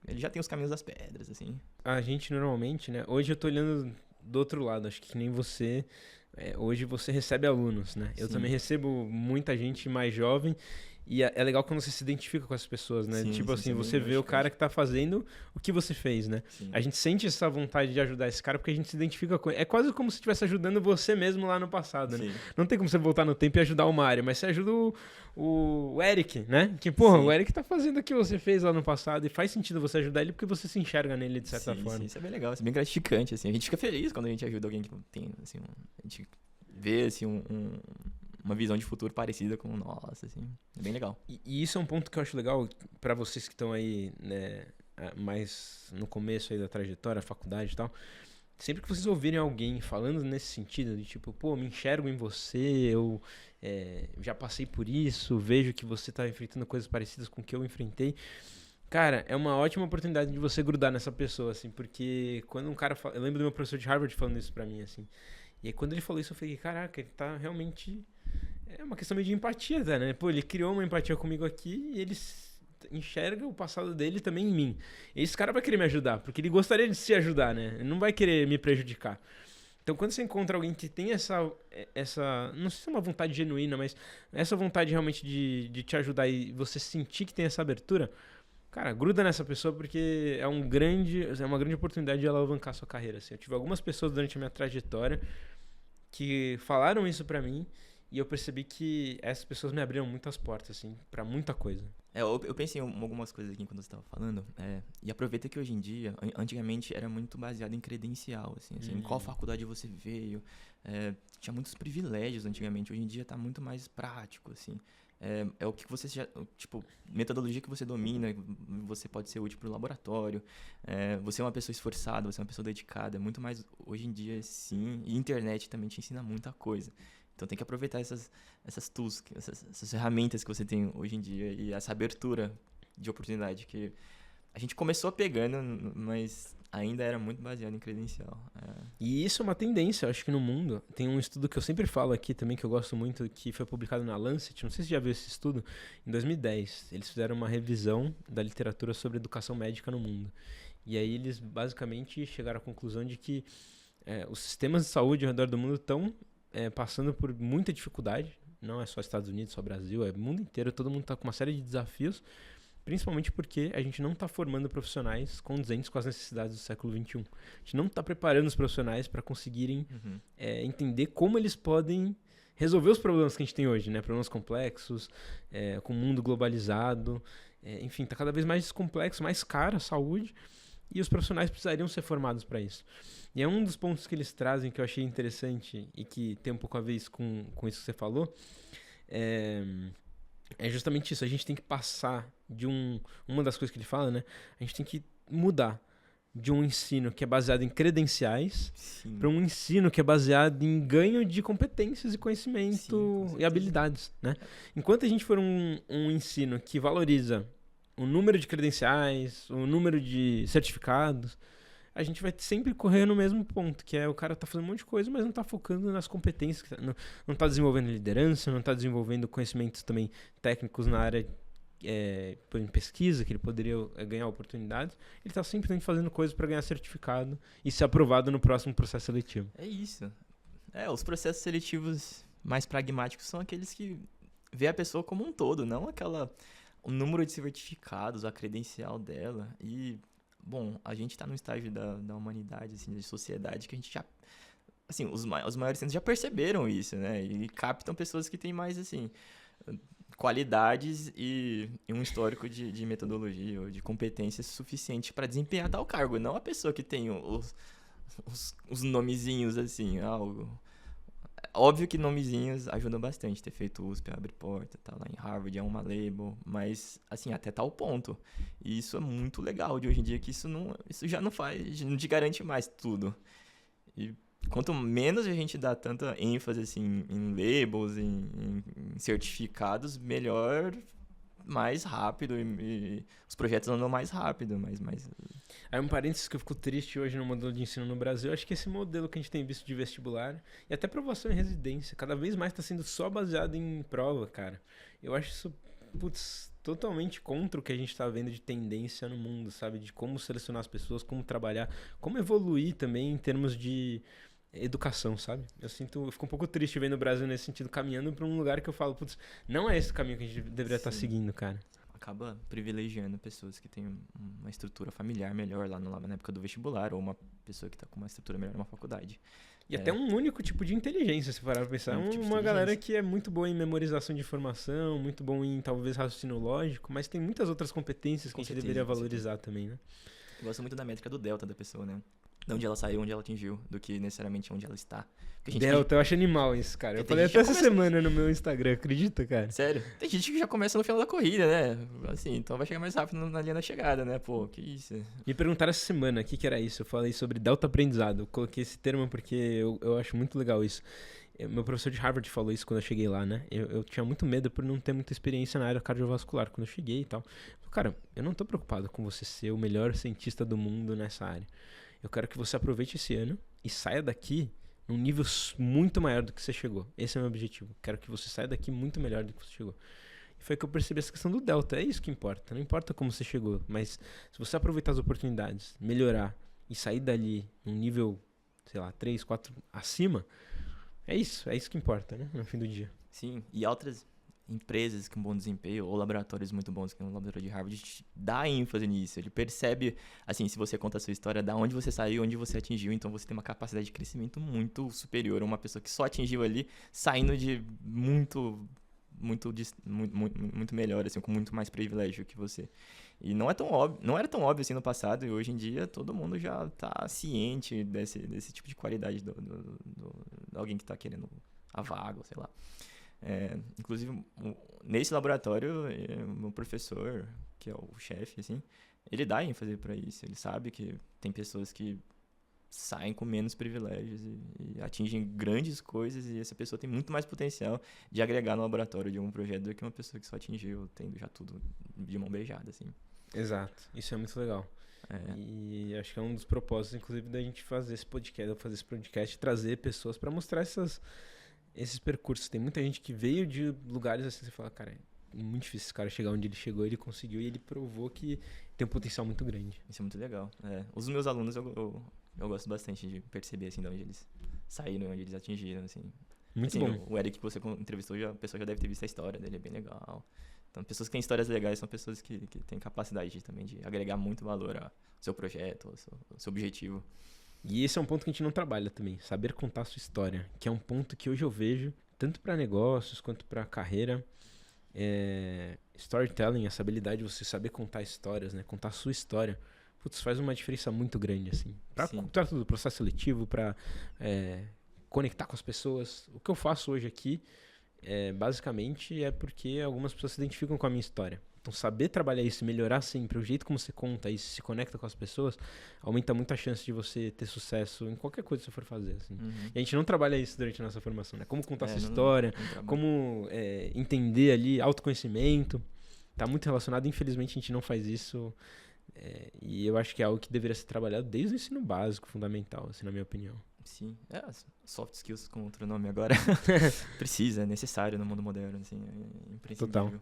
ele já tem os caminhos das pedras, assim. A gente normalmente, né? Hoje eu tô olhando do outro lado, acho que nem você. Hoje você recebe alunos, né? Eu também recebo muita gente mais jovem e é legal quando você se identifica com essas pessoas, né? Tipo assim, você vê o cara que tá fazendo o que você fez, né? Sim. A gente sente essa vontade de ajudar esse cara porque a gente se identifica com ele. É quase como se estivesse ajudando você mesmo lá no passado, né? Não tem como você voltar no tempo e ajudar o Mário, mas você ajuda o Eric, né? Que, porra, o Eric tá fazendo o que você fez lá no passado e faz sentido você ajudar ele porque você se enxerga nele de certa forma. Sim, isso é bem legal, isso é bem gratificante, assim. A gente fica feliz quando a gente ajuda alguém que tem, assim, a gente vê, assim, uma visão de futuro parecida com o nosso, assim. É bem legal. E isso é um ponto que eu acho legal para vocês que estão aí, né, mais no começo aí da trajetória, faculdade e tal. Sempre que vocês ouvirem alguém falando nesse sentido, de tipo, pô, me enxergo em você, eu já passei por isso, vejo que você tá enfrentando coisas parecidas com o que eu enfrentei. Cara, é uma ótima oportunidade de você grudar nessa pessoa, assim, porque quando um cara fala... Eu lembro do meu professor de Harvard falando isso pra mim, assim. E aí quando ele falou isso, eu falei, caraca, ele tá realmente... É uma questão meio de empatia, né? Pô, ele criou uma empatia comigo aqui e ele enxerga o passado dele também em mim. E esse cara vai querer me ajudar, porque ele gostaria de se ajudar, né? Ele não vai querer me prejudicar. Então, quando você encontra alguém que tem essa não sei se é uma vontade genuína, mas essa vontade realmente de te ajudar e você sentir que tem essa abertura, cara, gruda nessa pessoa porque é uma grande oportunidade de alavancar a sua carreira. Assim. Eu tive algumas pessoas durante a minha trajetória que falaram isso pra mim e eu percebi que essas pessoas me abriram muitas portas, assim, pra muita coisa. Eu pensei em algumas coisas aqui enquanto você estava falando, e aproveita que hoje em dia, antigamente era muito baseado em credencial, assim, em qual faculdade você veio, tinha muitos privilégios antigamente, hoje em dia está muito mais prático, assim, é o que você já, tipo, metodologia que você domina, você pode ser útil para o laboratório, você é uma pessoa esforçada, você é uma pessoa dedicada, é muito mais, hoje em dia, sim, e internet também te ensina muita coisa. Então tem que aproveitar essas tools, essas ferramentas que você tem hoje em dia e essa abertura de oportunidade que a gente começou pegando, mas ainda era muito baseado em credencial. E isso é uma tendência, eu acho que no mundo. Tem um estudo que eu sempre falo aqui também, que eu gosto muito, que foi publicado na Lancet, não sei se você já viu esse estudo, em 2010. Eles fizeram uma revisão da literatura sobre educação médica no mundo. E aí eles basicamente chegaram à conclusão de que os sistemas de saúde ao redor do mundo estão passando por muita dificuldade, não é só Estados Unidos, só Brasil, é o mundo inteiro, todo mundo está com uma série de desafios, principalmente porque a gente não está formando profissionais condizentes com as necessidades do século XXI. A gente não está preparando os profissionais para conseguirem entender como eles podem resolver os problemas que a gente tem hoje, né? Problemas complexos, com o mundo globalizado. Enfim, tá cada vez mais complexo, mais caro a saúde. E os profissionais precisariam ser formados para isso. E é um dos pontos que eles trazem que eu achei interessante e que tem um pouco a ver com isso que você falou. É justamente isso. A gente tem que passar de uma das coisas que ele fala, né? A gente tem que mudar de um ensino que é baseado em credenciais para um ensino que é baseado em ganho de competências e conhecimento e habilidades, né? Enquanto a gente for um ensino que valoriza o número de credenciais, o número de certificados, a gente vai sempre correr no mesmo ponto, que é o cara tá fazendo um monte de coisa, mas não tá focando nas competências, não tá desenvolvendo liderança, não tá desenvolvendo conhecimentos também técnicos na área em pesquisa, que ele poderia ganhar oportunidades. Ele tá simplesmente fazendo coisas para ganhar certificado e ser aprovado no próximo processo seletivo. É isso. Os processos seletivos mais pragmáticos são aqueles que vê a pessoa como um todo, não o número de certificados, a credencial dela. E, bom, a gente tá num estágio da humanidade, assim, de sociedade, que a gente já... Assim, os maiores centros já perceberam isso, né? E captam pessoas que têm mais, assim, qualidades e um histórico de metodologia ou de competências suficiente para desempenhar tal cargo. Não a pessoa que tem os nomezinhos, assim, algo... Óbvio que nomezinhos ajudam bastante. Ter feito USP abre porta, tá lá em Harvard, é uma label. Mas, assim, até tal ponto. E isso é muito legal de hoje em dia, que isso já não te garante mais tudo. E quanto menos a gente dá tanta ênfase, assim, em labels, em certificados, melhor, mais rápido e os projetos andam mais rápido, mais... Aí um parênteses que eu fico triste hoje no modelo de ensino no Brasil, acho que esse modelo que a gente tem visto de vestibular e até aprovação em residência, cada vez mais está sendo só baseado em prova, cara. Eu acho isso, totalmente contra o que a gente está vendo de tendência no mundo, sabe? De como selecionar as pessoas, como trabalhar, como evoluir também em termos de educação, sabe? Eu fico um pouco triste vendo o Brasil nesse sentido, caminhando para um lugar que eu falo, não é esse o caminho que a gente deveria estar seguindo, cara. Acaba privilegiando pessoas que têm uma estrutura familiar melhor lá na época do vestibular, ou uma pessoa que está com uma estrutura melhor numa faculdade. E até um único tipo de inteligência, se parar pra pensar. Uma galera que é muito boa em memorização de informação, muito bom em, talvez, raciocínio lógico, mas tem muitas outras competências que a gente deveria valorizar também, né? Eu gosto muito da métrica do delta da pessoa, né? De onde ela saiu, onde ela atingiu, do que necessariamente onde ela está. Delta, eu acho animal isso, cara. Eu falei até essa semana no meu Instagram, acredita, cara? Sério? Tem gente que já começa no final da corrida, né? Assim, então vai chegar mais rápido na linha da chegada, né? Pô, que isso. Me perguntaram essa semana o que era isso. Eu falei sobre delta aprendizado. Eu coloquei esse termo porque eu acho muito legal isso. Meu professor de Harvard falou isso quando eu cheguei lá, né? Eu tinha muito medo por não ter muita experiência na área cardiovascular quando eu cheguei e tal. Cara, eu não tô preocupado com você ser o melhor cientista do mundo nessa área. Eu quero que você aproveite esse ano e saia daqui num nível muito maior do que você chegou. Esse é o meu objetivo. Quero que você saia daqui muito melhor do que você chegou. E foi que eu percebi essa questão do delta. É isso que importa. Não importa como você chegou, mas se você aproveitar as oportunidades, melhorar e sair dali num nível, sei lá, 3, 4 acima, é isso que importa, né? No fim do dia. Sim, e outras empresas com bom desempenho ou laboratórios muito bons, que é o laboratório de Harvard, dá ênfase nisso. Ele percebe, assim, se você conta a sua história, da onde você saiu, onde você atingiu, então você tem uma capacidade de crescimento muito superior a uma pessoa que só atingiu ali, saindo de muito melhor, assim, com muito mais privilégio que você. E não era tão óbvio assim no passado, e hoje em dia todo mundo já tá ciente desse tipo de qualidade de alguém que tá querendo a vaga, sei lá. Inclusive, nesse laboratório, o meu professor, que é o chefe, assim, ele dá ênfase para isso. Ele sabe que tem pessoas que saem com menos privilégios e atingem grandes coisas, e essa pessoa tem muito mais potencial de agregar no laboratório de um projeto do que uma pessoa que só atingiu tendo já tudo de mão beijada, assim. Exato. Isso é muito legal. E acho que é um dos propósitos, inclusive, da gente fazer esse podcast, trazer pessoas para mostrar esses percursos. Tem muita gente que veio de lugares assim, você fala, cara, é muito difícil esse cara chegar onde ele chegou, ele conseguiu e ele provou que tem um potencial muito grande. Isso é muito legal. Os meus alunos, eu gosto bastante de perceber, assim, de onde eles saíram, onde eles atingiram, assim. Muito assim, bom. O Eric que você entrevistou, a pessoa já deve ter visto a história dele, é bem legal. Então, pessoas que têm histórias legais são pessoas que têm capacidade também de agregar muito valor ao seu projeto, ao seu objetivo. E esse é um ponto que a gente não trabalha também, saber contar a sua história, que é um ponto que hoje eu vejo tanto para negócios quanto para carreira. Storytelling, essa habilidade de você saber contar histórias, né? Contar a sua história. Putz, faz uma diferença muito grande, assim. Pra tudo, processo seletivo, pra conectar com as pessoas. O que eu faço hoje aqui, basicamente, é porque algumas pessoas se identificam com a minha história. Então, saber trabalhar isso e melhorar sempre o jeito como você conta isso, se conecta com as pessoas, aumenta muito a chance de você ter sucesso em qualquer coisa que você for fazer, assim. E a gente não trabalha isso durante a nossa formação, né? Como contar sua história, como entender ali, autoconhecimento. Tá muito relacionado, infelizmente a gente não faz isso. E eu acho que é algo que deveria ser trabalhado desde o ensino básico, fundamental, assim, na minha opinião. Sim, soft skills com outro nome agora. Precisa, é necessário no mundo moderno, assim, é imprescindível. Total.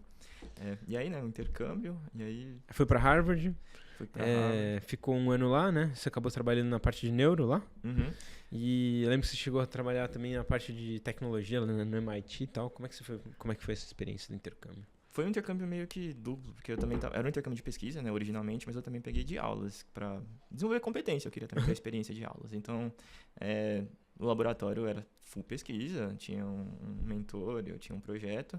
E aí, né, o intercâmbio, e aí... Foi pra Harvard, Harvard. Ficou um ano lá, né? Você acabou trabalhando na parte de neuro lá. Uhum. E eu lembro que você chegou a trabalhar também na parte de tecnologia no MIT e tal. Como é que foi essa experiência do intercâmbio? Foi um intercâmbio meio que duplo, porque eu também era um intercâmbio de pesquisa, né, originalmente, mas eu também peguei de aulas para desenvolver competência, eu queria também ter a experiência de aulas. Então, o laboratório era full pesquisa, tinha um mentor, eu tinha um projeto,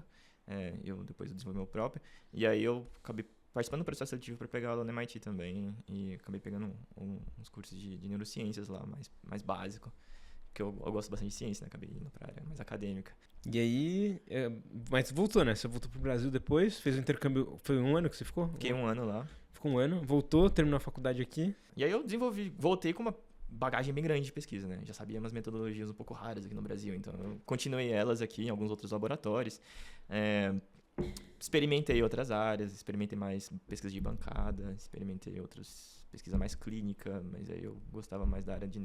eu depois desenvolvi meu próprio, e aí eu acabei participando do processo seletivo para pegar aula no MIT também, e acabei pegando uns cursos de neurociências lá, mais básico, que eu gosto bastante de ciência, né, acabei indo para a área mais acadêmica. E aí, mas voltou, né? Você voltou pro Brasil depois, fez o intercâmbio, foi um ano que você ficou? Fiquei um ano lá. Ficou um ano, voltou, terminou a faculdade aqui. E aí eu voltei com uma bagagem bem grande de pesquisa, né? Já sabia umas metodologias um pouco raras aqui no Brasil, então eu continuei elas aqui em alguns outros laboratórios. Experimentei outras áreas, experimentei mais pesquisa de bancada, experimentei outras pesquisa mais clínica, mas aí eu gostava mais da área de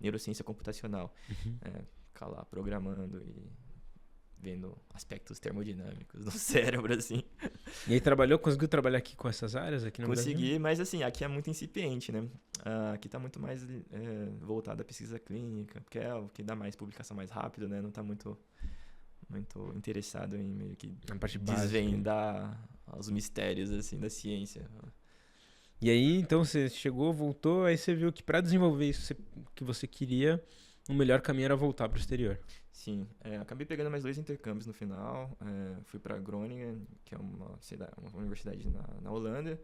neurociência computacional. Ficar lá programando e vendo aspectos termodinâmicos do cérebro, assim. E aí conseguiu trabalhar aqui com essas áreas aqui no Brasil? Consegui, mas assim, aqui é muito incipiente, né? Aqui tá muito mais voltado à pesquisa clínica, porque é o que dá mais publicação mais rápido, né? Não tá muito interessado em meio que desvendar os mistérios, assim, da ciência. E aí, então, você chegou, voltou, aí você viu que para desenvolver isso que você queria, o melhor caminho era voltar para o exterior. Sim, acabei pegando mais 2 intercâmbios no final. Fui para Groningen, que é uma universidade na Holanda.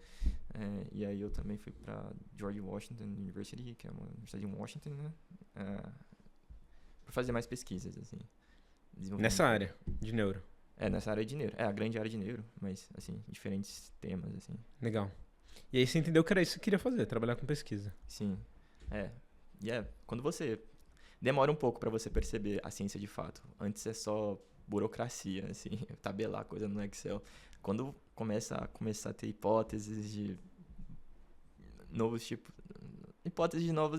E aí eu também fui para George Washington University, que é uma universidade em Washington, né? Para fazer mais pesquisas, assim. Nessa área de neuro? Nessa área de neuro. A grande área de neuro, mas, assim, diferentes temas, assim. Legal. E aí você entendeu que era isso que queria fazer, trabalhar com pesquisa. Sim. Quando você... Demora um pouco para você perceber a ciência de fato. Antes é só burocracia, assim, tabelar coisa no Excel. Quando começa a ter hipóteses de novas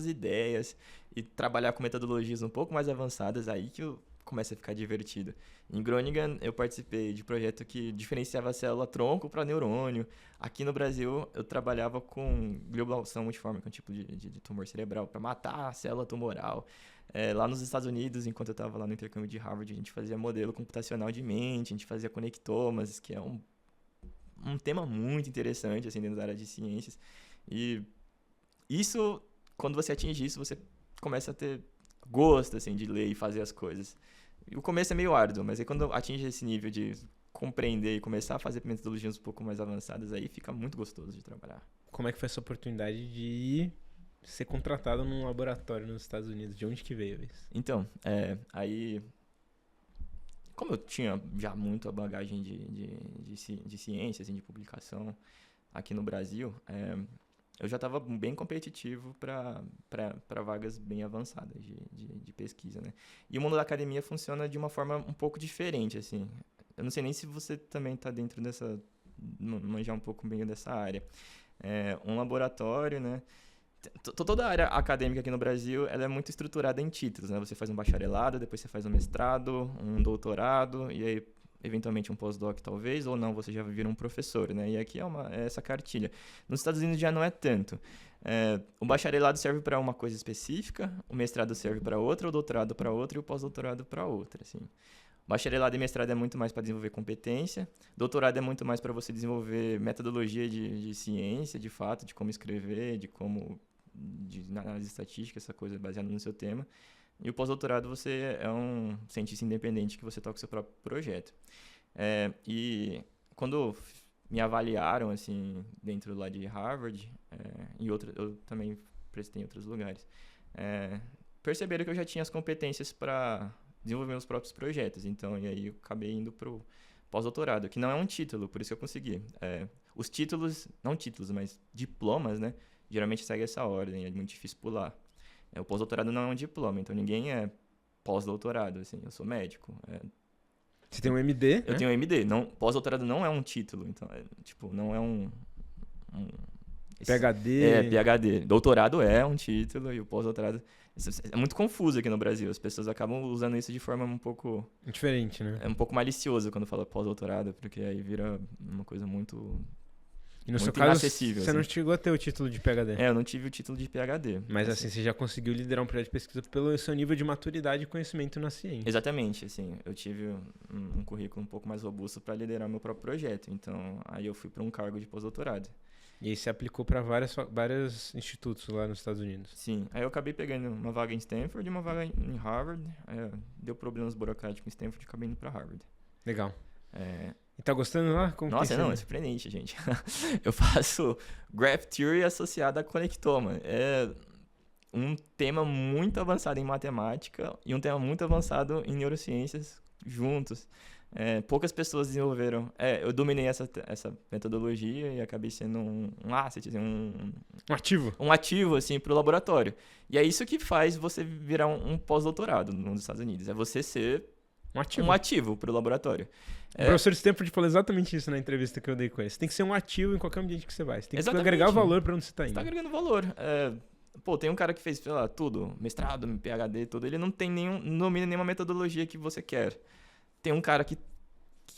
ideias e trabalhar com metodologias um pouco mais avançadas, aí que começa a ficar divertido. Em Groningen, eu participei de projeto que diferenciava a célula-tronco para neurônio. Aqui no Brasil, eu trabalhava com glioblação multiforme, que é um tipo de tumor cerebral, para matar a célula tumoral. Lá nos Estados Unidos, enquanto eu estava lá no intercâmbio de Harvard, a gente fazia modelo computacional de mente, a gente fazia conectomas, que é um tema muito interessante, assim, dentro da área de ciências. E isso, quando você atinge isso, você começa a ter gosto, assim, de ler e fazer as coisas. E o começo é meio árduo, mas aí quando atinge esse nível de compreender e começar a fazer metodologias um pouco mais avançadas, aí fica muito gostoso de trabalhar. Como é que foi essa oportunidade de ser contratado num laboratório nos Estados Unidos? De onde que veio isso? Então, aí... Como eu tinha já muito a bagagem de ciência, assim, de publicação aqui no Brasil, eu já estava bem competitivo para vagas bem avançadas de pesquisa, né? E o mundo da academia funciona de uma forma um pouco diferente, assim. Eu não sei nem se você também está dentro manjar um pouco meio dessa área. Um laboratório, né? Toda a área acadêmica aqui no Brasil, ela é muito estruturada em títulos, né? Você faz um bacharelado, depois você faz um mestrado, um doutorado, e aí, eventualmente, um pós-doc, talvez, ou não, você já vira um professor, né? E aqui é essa cartilha. Nos Estados Unidos já não é tanto. O bacharelado serve para uma coisa específica, o mestrado serve para outra, o doutorado para outra e o pós-doutorado para outra, assim. Bacharelado e mestrado é muito mais para desenvolver competência. Doutorado é muito mais para você desenvolver metodologia de ciência, de fato, de como escrever, de análise estatística, essa coisa baseada no seu tema. E o pós-doutorado você é um cientista independente que você toca o seu próprio projeto. E quando me avaliaram, assim, dentro lá de Harvard, eu também prestei em outros lugares, perceberam que eu já tinha as competências para desenvolver meus próprios projetos. Então, e aí eu acabei indo pro pós-doutorado, que não é um título, por isso que eu consegui. Os títulos, não títulos, mas diplomas, né? Geralmente segue essa ordem, é muito difícil pular. O pós-doutorado não é um diploma, então ninguém é pós-doutorado, assim, eu sou médico. Você tem um MD, Eu tenho um MD, pós-doutorado não é um título, então, não é um PhD. PhD. Doutorado é um título e o pós-doutorado... É muito confuso aqui no Brasil, as pessoas acabam usando isso de forma um pouco... Diferente, né? É um pouco malicioso quando fala pós-doutorado, porque aí vira uma coisa muito... E no muito seu caso, inacessível, você assim. não chegou a ter o título de PhD. Eu não tive o título de PhD. Mas assim, você já conseguiu liderar um projeto de pesquisa pelo seu nível de maturidade e conhecimento na ciência. Exatamente, assim, eu tive um currículo um pouco mais robusto para liderar meu próprio projeto, então aí eu fui para um cargo de pós-doutorado. E aí você aplicou para vários institutos lá nos Estados Unidos. Sim, aí eu acabei pegando uma vaga em Stanford e uma vaga em Harvard, deu problemas burocráticos em Stanford e acabei indo para Harvard. Legal. E tá gostando lá? Nossa, não, é surpreendente, gente. Eu faço Graph Theory associada a conectoma. É um tema muito avançado em matemática e um tema muito avançado em neurociências juntos. Poucas pessoas desenvolveram. Eu dominei essa metodologia e acabei sendo um asset, assim, um ativo. Um ativo, assim, para o laboratório. E é isso que faz você virar um pós-doutorado nos Estados Unidos. É você ser um ativo para o laboratório. O professor Stanford falou exatamente isso na entrevista que eu dei com ele. Você tem que ser um ativo em qualquer ambiente que você vai. Você tem que agregar valor para onde você está indo. Você está agregando valor. Tem um cara que fez, sei lá, tudo, mestrado, PhD, tudo. Ele não tem não domina nenhuma metodologia que você quer. Tem um cara que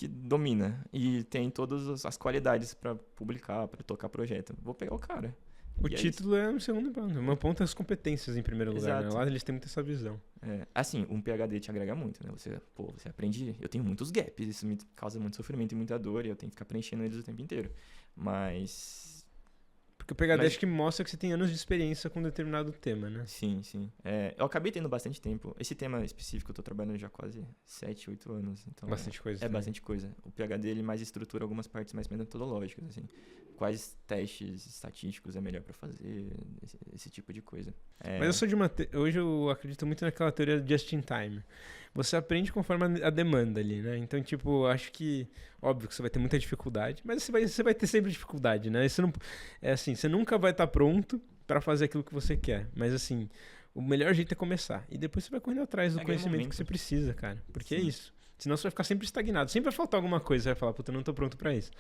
domina e tem todas as qualidades para publicar, para tocar projeto. Vou pegar o cara. O título é um segundo ponto. Uma ponta as competências em primeiro lugar. Né? Lá eles têm muito essa visão. Assim, um PhD te agrega muito, né? Você aprende... Eu tenho muitos gaps, isso me causa muito sofrimento e muita dor, e eu tenho que ficar preenchendo eles o tempo inteiro. Mas... Porque o PhD acho que mostra que você tem anos de experiência com um determinado tema, né? Sim, sim. Eu acabei tendo bastante tempo. Esse tema específico eu tô trabalhando já quase 7, 8 anos. Então bastante coisa. Bastante coisa. O PhD, ele mais estrutura algumas partes mais metodológicas, assim. Quais testes estatísticos é melhor para fazer, esse tipo de coisa. Mas eu sou de uma... Hoje eu acredito muito naquela teoria just in time. Você aprende conforme a demanda ali, né? Então, tipo, acho que... Óbvio que você vai ter muita dificuldade, mas você vai ter sempre dificuldade, né? Isso não, assim, você nunca vai estar pronto para fazer aquilo que você quer. Mas, assim, o melhor jeito é começar. E depois você vai correndo atrás do conhecimento que você precisa, cara. Porque é isso. Senão você vai ficar sempre estagnado. Sempre vai faltar alguma coisa. Você vai falar, puta, eu não tô pronto para isso.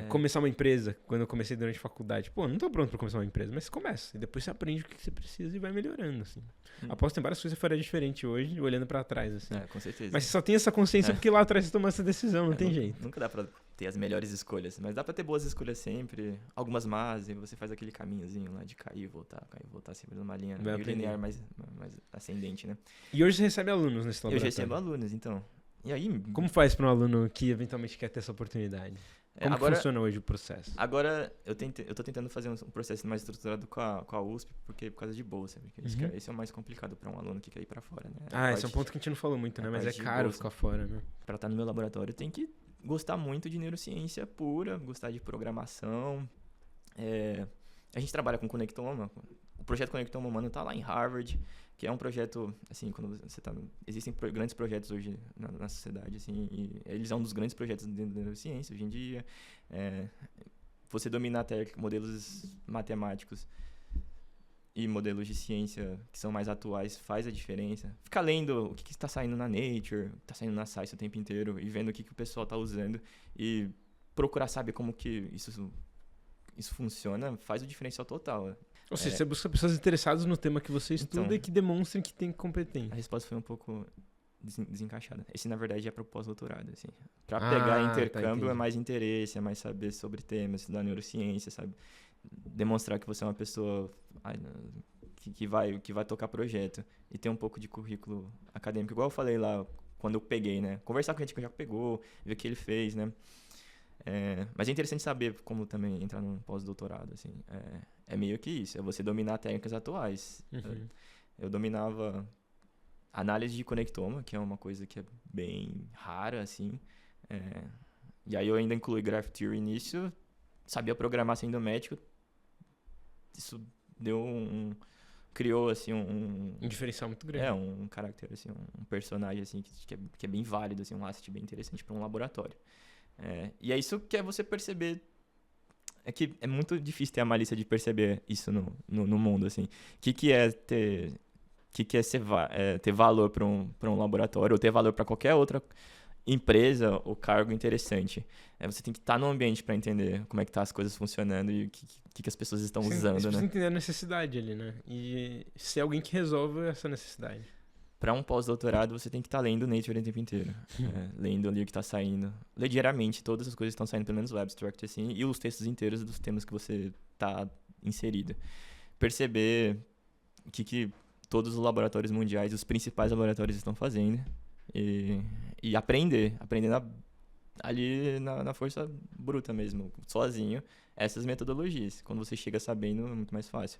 Começar uma empresa, quando eu comecei durante a faculdade, não tô pronto pra começar uma empresa, mas você começa, e depois você aprende o que você precisa e vai melhorando, assim. Aposto que tem várias coisas que você faria diferente hoje, olhando pra trás, assim. Com certeza. Mas você só tem essa consciência porque lá atrás você tomou essa decisão, não tem jeito. Nunca dá pra ter as melhores escolhas, mas dá pra ter boas escolhas sempre, algumas más, e você faz aquele caminhozinho lá de cair e voltar sempre numa linha linear mais ascendente, né? E hoje você recebe alunos nesse laboratório? Eu recebo alunos, então. E aí... Como faz pra um aluno que eventualmente quer ter essa oportunidade? Como funciona hoje o processo? Agora, eu tô tentando fazer um processo mais estruturado com a USP, porque por causa de bolsa. Porque esse é o mais complicado para um aluno que quer ir para fora, né? Esse é um ponto que a gente não falou muito, né? Mas é caro ficar fora, né? Para estar no meu laboratório, tem que gostar muito de neurociência pura, gostar de programação. A gente trabalha com conectoma. O projeto Conectoma Humano tá lá em Harvard, que é um projeto, assim, quando você tá... Existem grandes projetos hoje na sociedade, assim, e eles são um dos grandes projetos dentro da neurociência hoje em dia. Você dominar modelos matemáticos e modelos de ciência que são mais atuais faz a diferença. Ficar lendo o que está saindo na Nature, o que está saindo na Science o tempo inteiro, e vendo o que o pessoal está usando, e procurar saber como que isso funciona, faz o diferencial total. Ou seja, você busca pessoas interessadas no tema que você estuda e que demonstrem que tem competência. A resposta foi um pouco desencaixada. Esse, na verdade, é para o pós-doutorado, assim. Para pegar intercâmbio é mais interesse, é mais saber sobre temas, estudar neurociência, sabe? Demonstrar que você é uma pessoa que vai tocar projeto e ter um pouco de currículo acadêmico. Igual eu falei lá, quando eu peguei, né? Conversar com gente que já pegou, ver o que ele fez, né? Mas é interessante saber como também entrar num pós-doutorado, assim. É meio que isso, é você dominar técnicas atuais. Eu dominava análise de conectoma, que é uma coisa que é bem rara, assim. E aí eu ainda incluí Graph Theory nisso. Sabia programar sendo médico. Isso deu criou, assim, um diferencial muito grande. Um caráter, assim, um personagem, assim, que é bem válido, assim, um asset bem interessante para um laboratório. E é isso que é você perceber. É que é muito difícil ter a malícia de perceber isso no mundo, assim. O que é ter valor para um laboratório, ou ter valor para qualquer outra empresa ou cargo interessante. Você tem que estar no ambiente para entender como é que tá as coisas funcionando e o que as pessoas estão usando, Você né? precisa entender a necessidade ali, né? E ser alguém que resolve essa necessidade. Para um pós-doutorado, você tem que estar lendo Nature o tempo inteiro. Lendo ali o que está saindo. Ler diariamente, todas as coisas que estão saindo, pelo menos o abstract, assim, e os textos inteiros dos temas que você está inserido. Perceber o que todos os laboratórios mundiais, os principais laboratórios estão fazendo. E aprender ali na força bruta mesmo, sozinho, essas metodologias. Quando você chega sabendo, é muito mais fácil.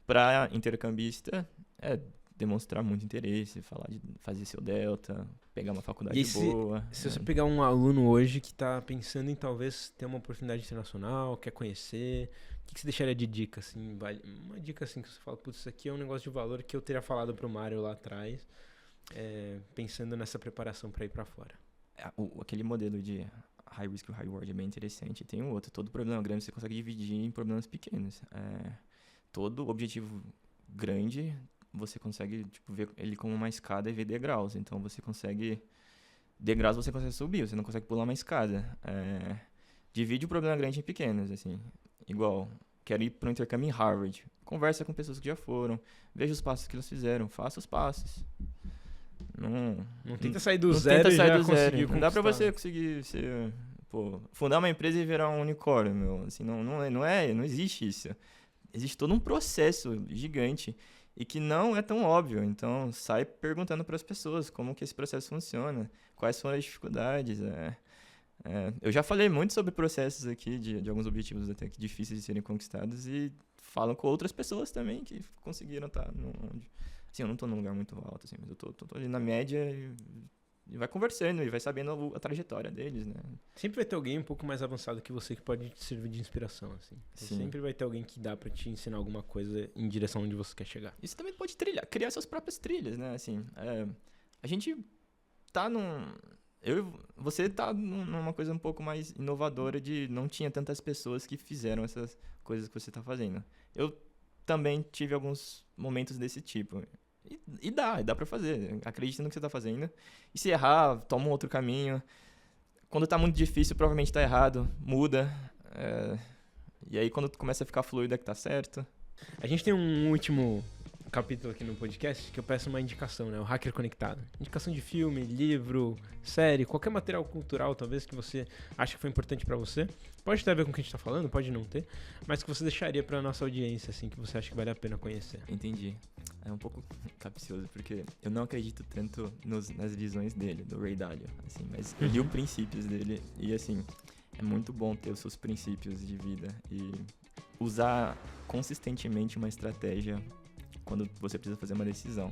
Para intercambista, demonstrar muito interesse, fazer seu delta, pegar uma faculdade boa. Se você pegar um aluno hoje que está pensando em talvez ter uma oportunidade internacional, quer conhecer, o que você deixaria de dica? Assim, uma dica assim que você fala, putz, isso aqui é um negócio de valor que eu teria falado para o Mário lá atrás, pensando nessa preparação para ir para fora. Aquele modelo de high risk, high reward é bem interessante. Tem um outro. Todo problema grande você consegue dividir em problemas pequenos. Todo objetivo grande você consegue ver ele como uma escada e ver degraus. Então degraus você consegue subir, você não consegue pular uma escada. Divide o problema grande em pequenos, assim. Igual, quero ir para um intercâmbio em Harvard. Conversa com pessoas que já foram, veja os passos que eles fizeram, faça os passos. Não tenta sair do zero e já conseguir conquistar. Não dá pra você conseguir fundar uma empresa e virar um unicórnio, meu. Assim, não existe isso. Existe todo um processo gigante e que não é tão óbvio. Então, sai perguntando para as pessoas como que esse processo funciona, quais foram as dificuldades. Eu já falei muito sobre processos aqui, de alguns objetivos até que difíceis de serem conquistados, e falam com outras pessoas também que conseguiram estar onde... Assim, eu não tô num lugar muito alto, assim, mas eu tô ali na média e vai conversando e vai sabendo a trajetória deles, né? Sempre vai ter alguém um pouco mais avançado que você que pode te servir de inspiração, assim. Sempre vai ter alguém que dá pra te ensinar alguma coisa em direção onde você quer chegar. Isso também pode criar suas próprias trilhas, né? Assim, a gente tá você tá numa coisa um pouco mais inovadora de não tinha tantas pessoas que fizeram essas coisas que você tá fazendo. Eu também tive alguns momentos desse tipo. E dá pra fazer. Acredita no que você tá fazendo. E se errar, toma um outro caminho. Quando tá muito difícil, provavelmente tá errado. Muda. E aí, quando começa a ficar fluido, é que tá certo. A gente tem um último capítulo aqui no podcast que eu peço uma indicação, né? O Hacker Conectado. Indicação de filme, livro, série, qualquer material cultural, talvez, que você acha que foi importante pra você. Pode ter a ver com o que a gente tá falando, pode não ter, mas que você deixaria pra nossa audiência, assim, que você acha que vale a pena conhecer. Entendi. É um pouco capcioso, porque eu não acredito tanto nas visões dele, do Ray Dalio, assim, mas eu li os princípios dele e, assim, é muito bom ter os seus princípios de vida e usar consistentemente uma estratégia quando você precisa fazer uma decisão.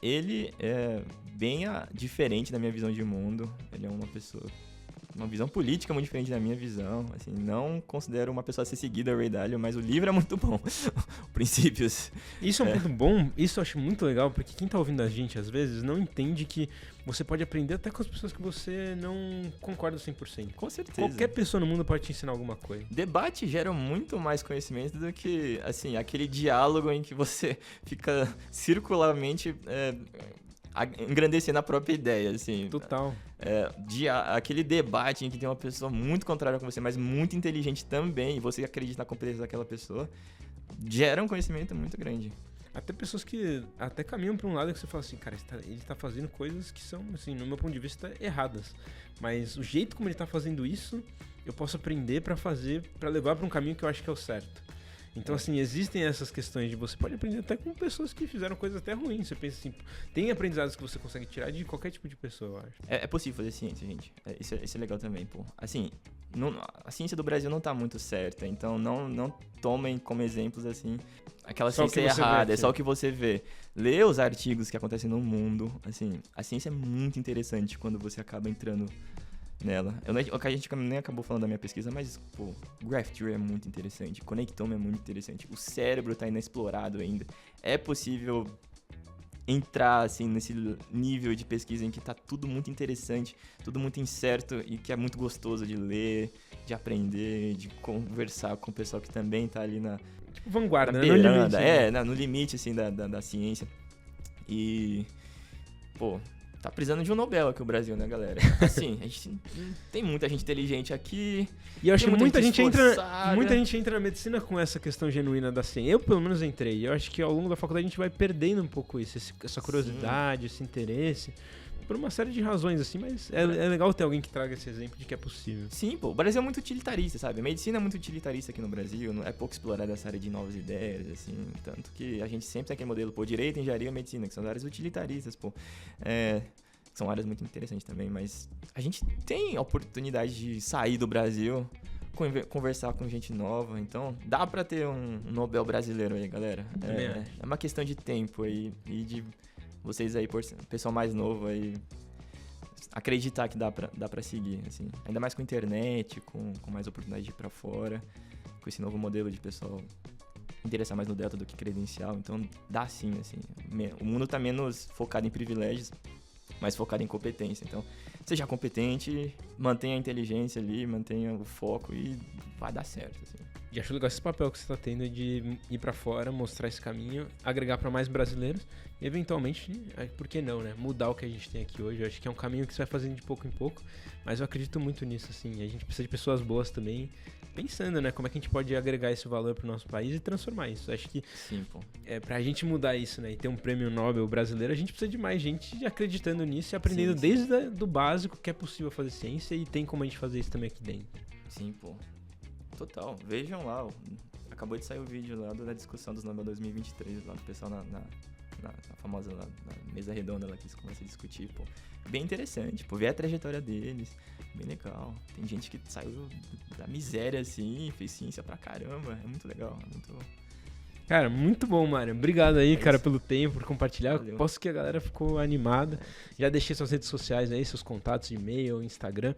Ele é bem diferente da minha visão de mundo. Ele é uma visão política muito diferente da minha visão. Assim, não considero uma pessoa a ser seguida, Ray Dalio, mas o livro é muito bom. Princípios. Isso é um ponto bom, isso eu acho muito legal, porque quem tá ouvindo a gente, às vezes, não entende que você pode aprender até com as pessoas que você não concorda 100%. Com certeza. Qualquer pessoa no mundo pode te ensinar alguma coisa. Debate gera muito mais conhecimento do que, assim, aquele diálogo em que você fica circularmente engrandecendo a própria ideia, assim. Total. Aquele debate em que tem uma pessoa muito contrária com você, mas muito inteligente também, e você acredita na competência daquela pessoa, gera um conhecimento muito grande. Até pessoas que até caminham pra um lado que você fala assim, cara, ele tá fazendo coisas que são, assim, no meu ponto de vista, erradas. Mas o jeito como ele tá fazendo isso, eu posso aprender pra levar pra um caminho que eu acho que é o certo. Então, assim, existem essas questões de você pode aprender até com pessoas que fizeram coisas até ruins. Você pensa assim, tem aprendizados que você consegue tirar de qualquer tipo de pessoa, eu acho. É possível fazer ciência, gente. Isso é legal também, pô. Assim, a ciência do Brasil não tá muito certa, então não tomem como exemplos, assim, aquela ciência errada, é só o que você vê. Lê os artigos que acontecem no mundo, assim, a ciência é muito interessante quando você acaba entrando nela. A gente nem acabou falando da minha pesquisa, mas, pô, Graph Theory é muito interessante, Connectome é muito interessante, o cérebro tá inexplorado ainda. É possível entrar, assim, nesse nível de pesquisa em que tá tudo muito interessante, tudo muito incerto e que é muito gostoso de ler, de aprender, de conversar com o pessoal que também tá ali na... Tipo, vanguarda, na né? beiranda, no limite, assim, da ciência. E, pô, tá precisando de um Nobel aqui o Brasil, né, galera? Assim, a gente tem muita gente inteligente aqui. E eu acho que muita gente esforçada. entra na medicina com essa questão genuína da ciência. Eu, pelo menos, entrei. Eu acho que ao longo da faculdade a gente vai perdendo um pouco isso, essa curiosidade, esse interesse, por uma série de razões, assim, mas é legal ter alguém que traga esse exemplo de que é possível. Sim, pô, o Brasil é muito utilitarista, sabe? A medicina é muito utilitarista aqui no Brasil, é pouco explorada essa área de novas ideias, assim, tanto que a gente sempre tem aquele modelo, pô, direito, engenharia e medicina, que são áreas utilitaristas, pô. São áreas muito interessantes também, mas a gente tem a oportunidade de sair do Brasil, conversar com gente nova, então dá pra ter um Nobel brasileiro aí, galera. É uma questão de tempo aí e de vocês aí, pessoal mais novo aí, acreditar que dá pra seguir, assim. Ainda mais com internet, com mais oportunidade de ir pra fora, com esse novo modelo de pessoal interessar mais no Delta do que credencial, então dá sim, assim. O mundo tá menos focado em privilégios, mais focado em competência. Então, seja competente, mantenha a inteligência ali, mantenha o foco e vai dar certo, assim. E acho legal esse papel que você tá tendo de ir pra fora, mostrar esse caminho, agregar pra mais brasileiros e, eventualmente, por que não, né? Mudar o que a gente tem aqui hoje. Eu acho que é um caminho que você vai fazendo de pouco em pouco, mas eu acredito muito nisso, assim. A gente precisa de pessoas boas também, pensando, né? Como é que a gente pode agregar esse valor pro nosso país e transformar isso. Acho que sim, pô. Pra gente mudar isso, né? E ter um prêmio Nobel brasileiro, a gente precisa de mais gente acreditando nisso e aprendendo desde do básico que é possível fazer ciência e tem como a gente fazer isso também aqui dentro. Sim, pô. Total. Vejam lá. Acabou de sair o vídeo lá da discussão dos Nobel 2023, lá do pessoal na famosa lá, na mesa redonda lá que eles começam a discutir, pô. Bem interessante, pô. Ver a trajetória deles. Bem legal. Tem gente que saiu da miséria, assim, fez ciência pra caramba. É muito legal. É muito... Cara, muito bom, Mário. Obrigado aí, cara, pelo tempo, por compartilhar. Valeu. Posso que a galera ficou animada. Já deixei suas redes sociais aí, seus contatos, e-mail, Instagram.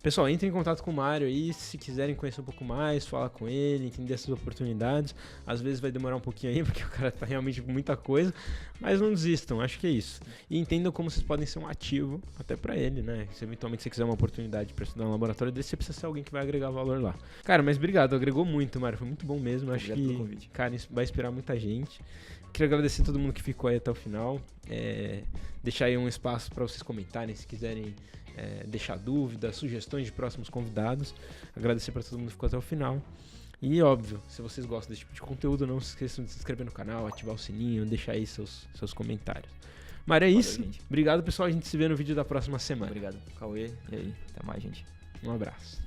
Pessoal, entrem em contato com o Mário aí, se quiserem conhecer um pouco mais, falar com ele, entender essas oportunidades. Às vezes vai demorar um pouquinho aí, porque o cara tá realmente com muita coisa, mas não desistam, acho que é isso. E entendam como vocês podem ser um ativo até pra ele, né? Se eventualmente você quiser uma oportunidade pra estudar no laboratório dele, você precisa ser alguém que vai agregar valor lá. Cara, mas obrigado, agregou muito, Mário, foi muito bom mesmo. Acho que, cara, isso vai inspirar muita gente. Queria agradecer a todo mundo que ficou aí até o final. Deixar aí um espaço para vocês comentarem, se quiserem deixar dúvidas, sugestões de próximos convidados. Agradecer para todo mundo que ficou até o final. E óbvio, se vocês gostam desse tipo de conteúdo, não se esqueçam de se inscrever no canal, ativar o sininho, deixar aí seus comentários. Mas é isso. Valeu, obrigado, pessoal. A gente se vê no vídeo da próxima semana. Obrigado, Cauê. E aí, até mais, gente. Um abraço.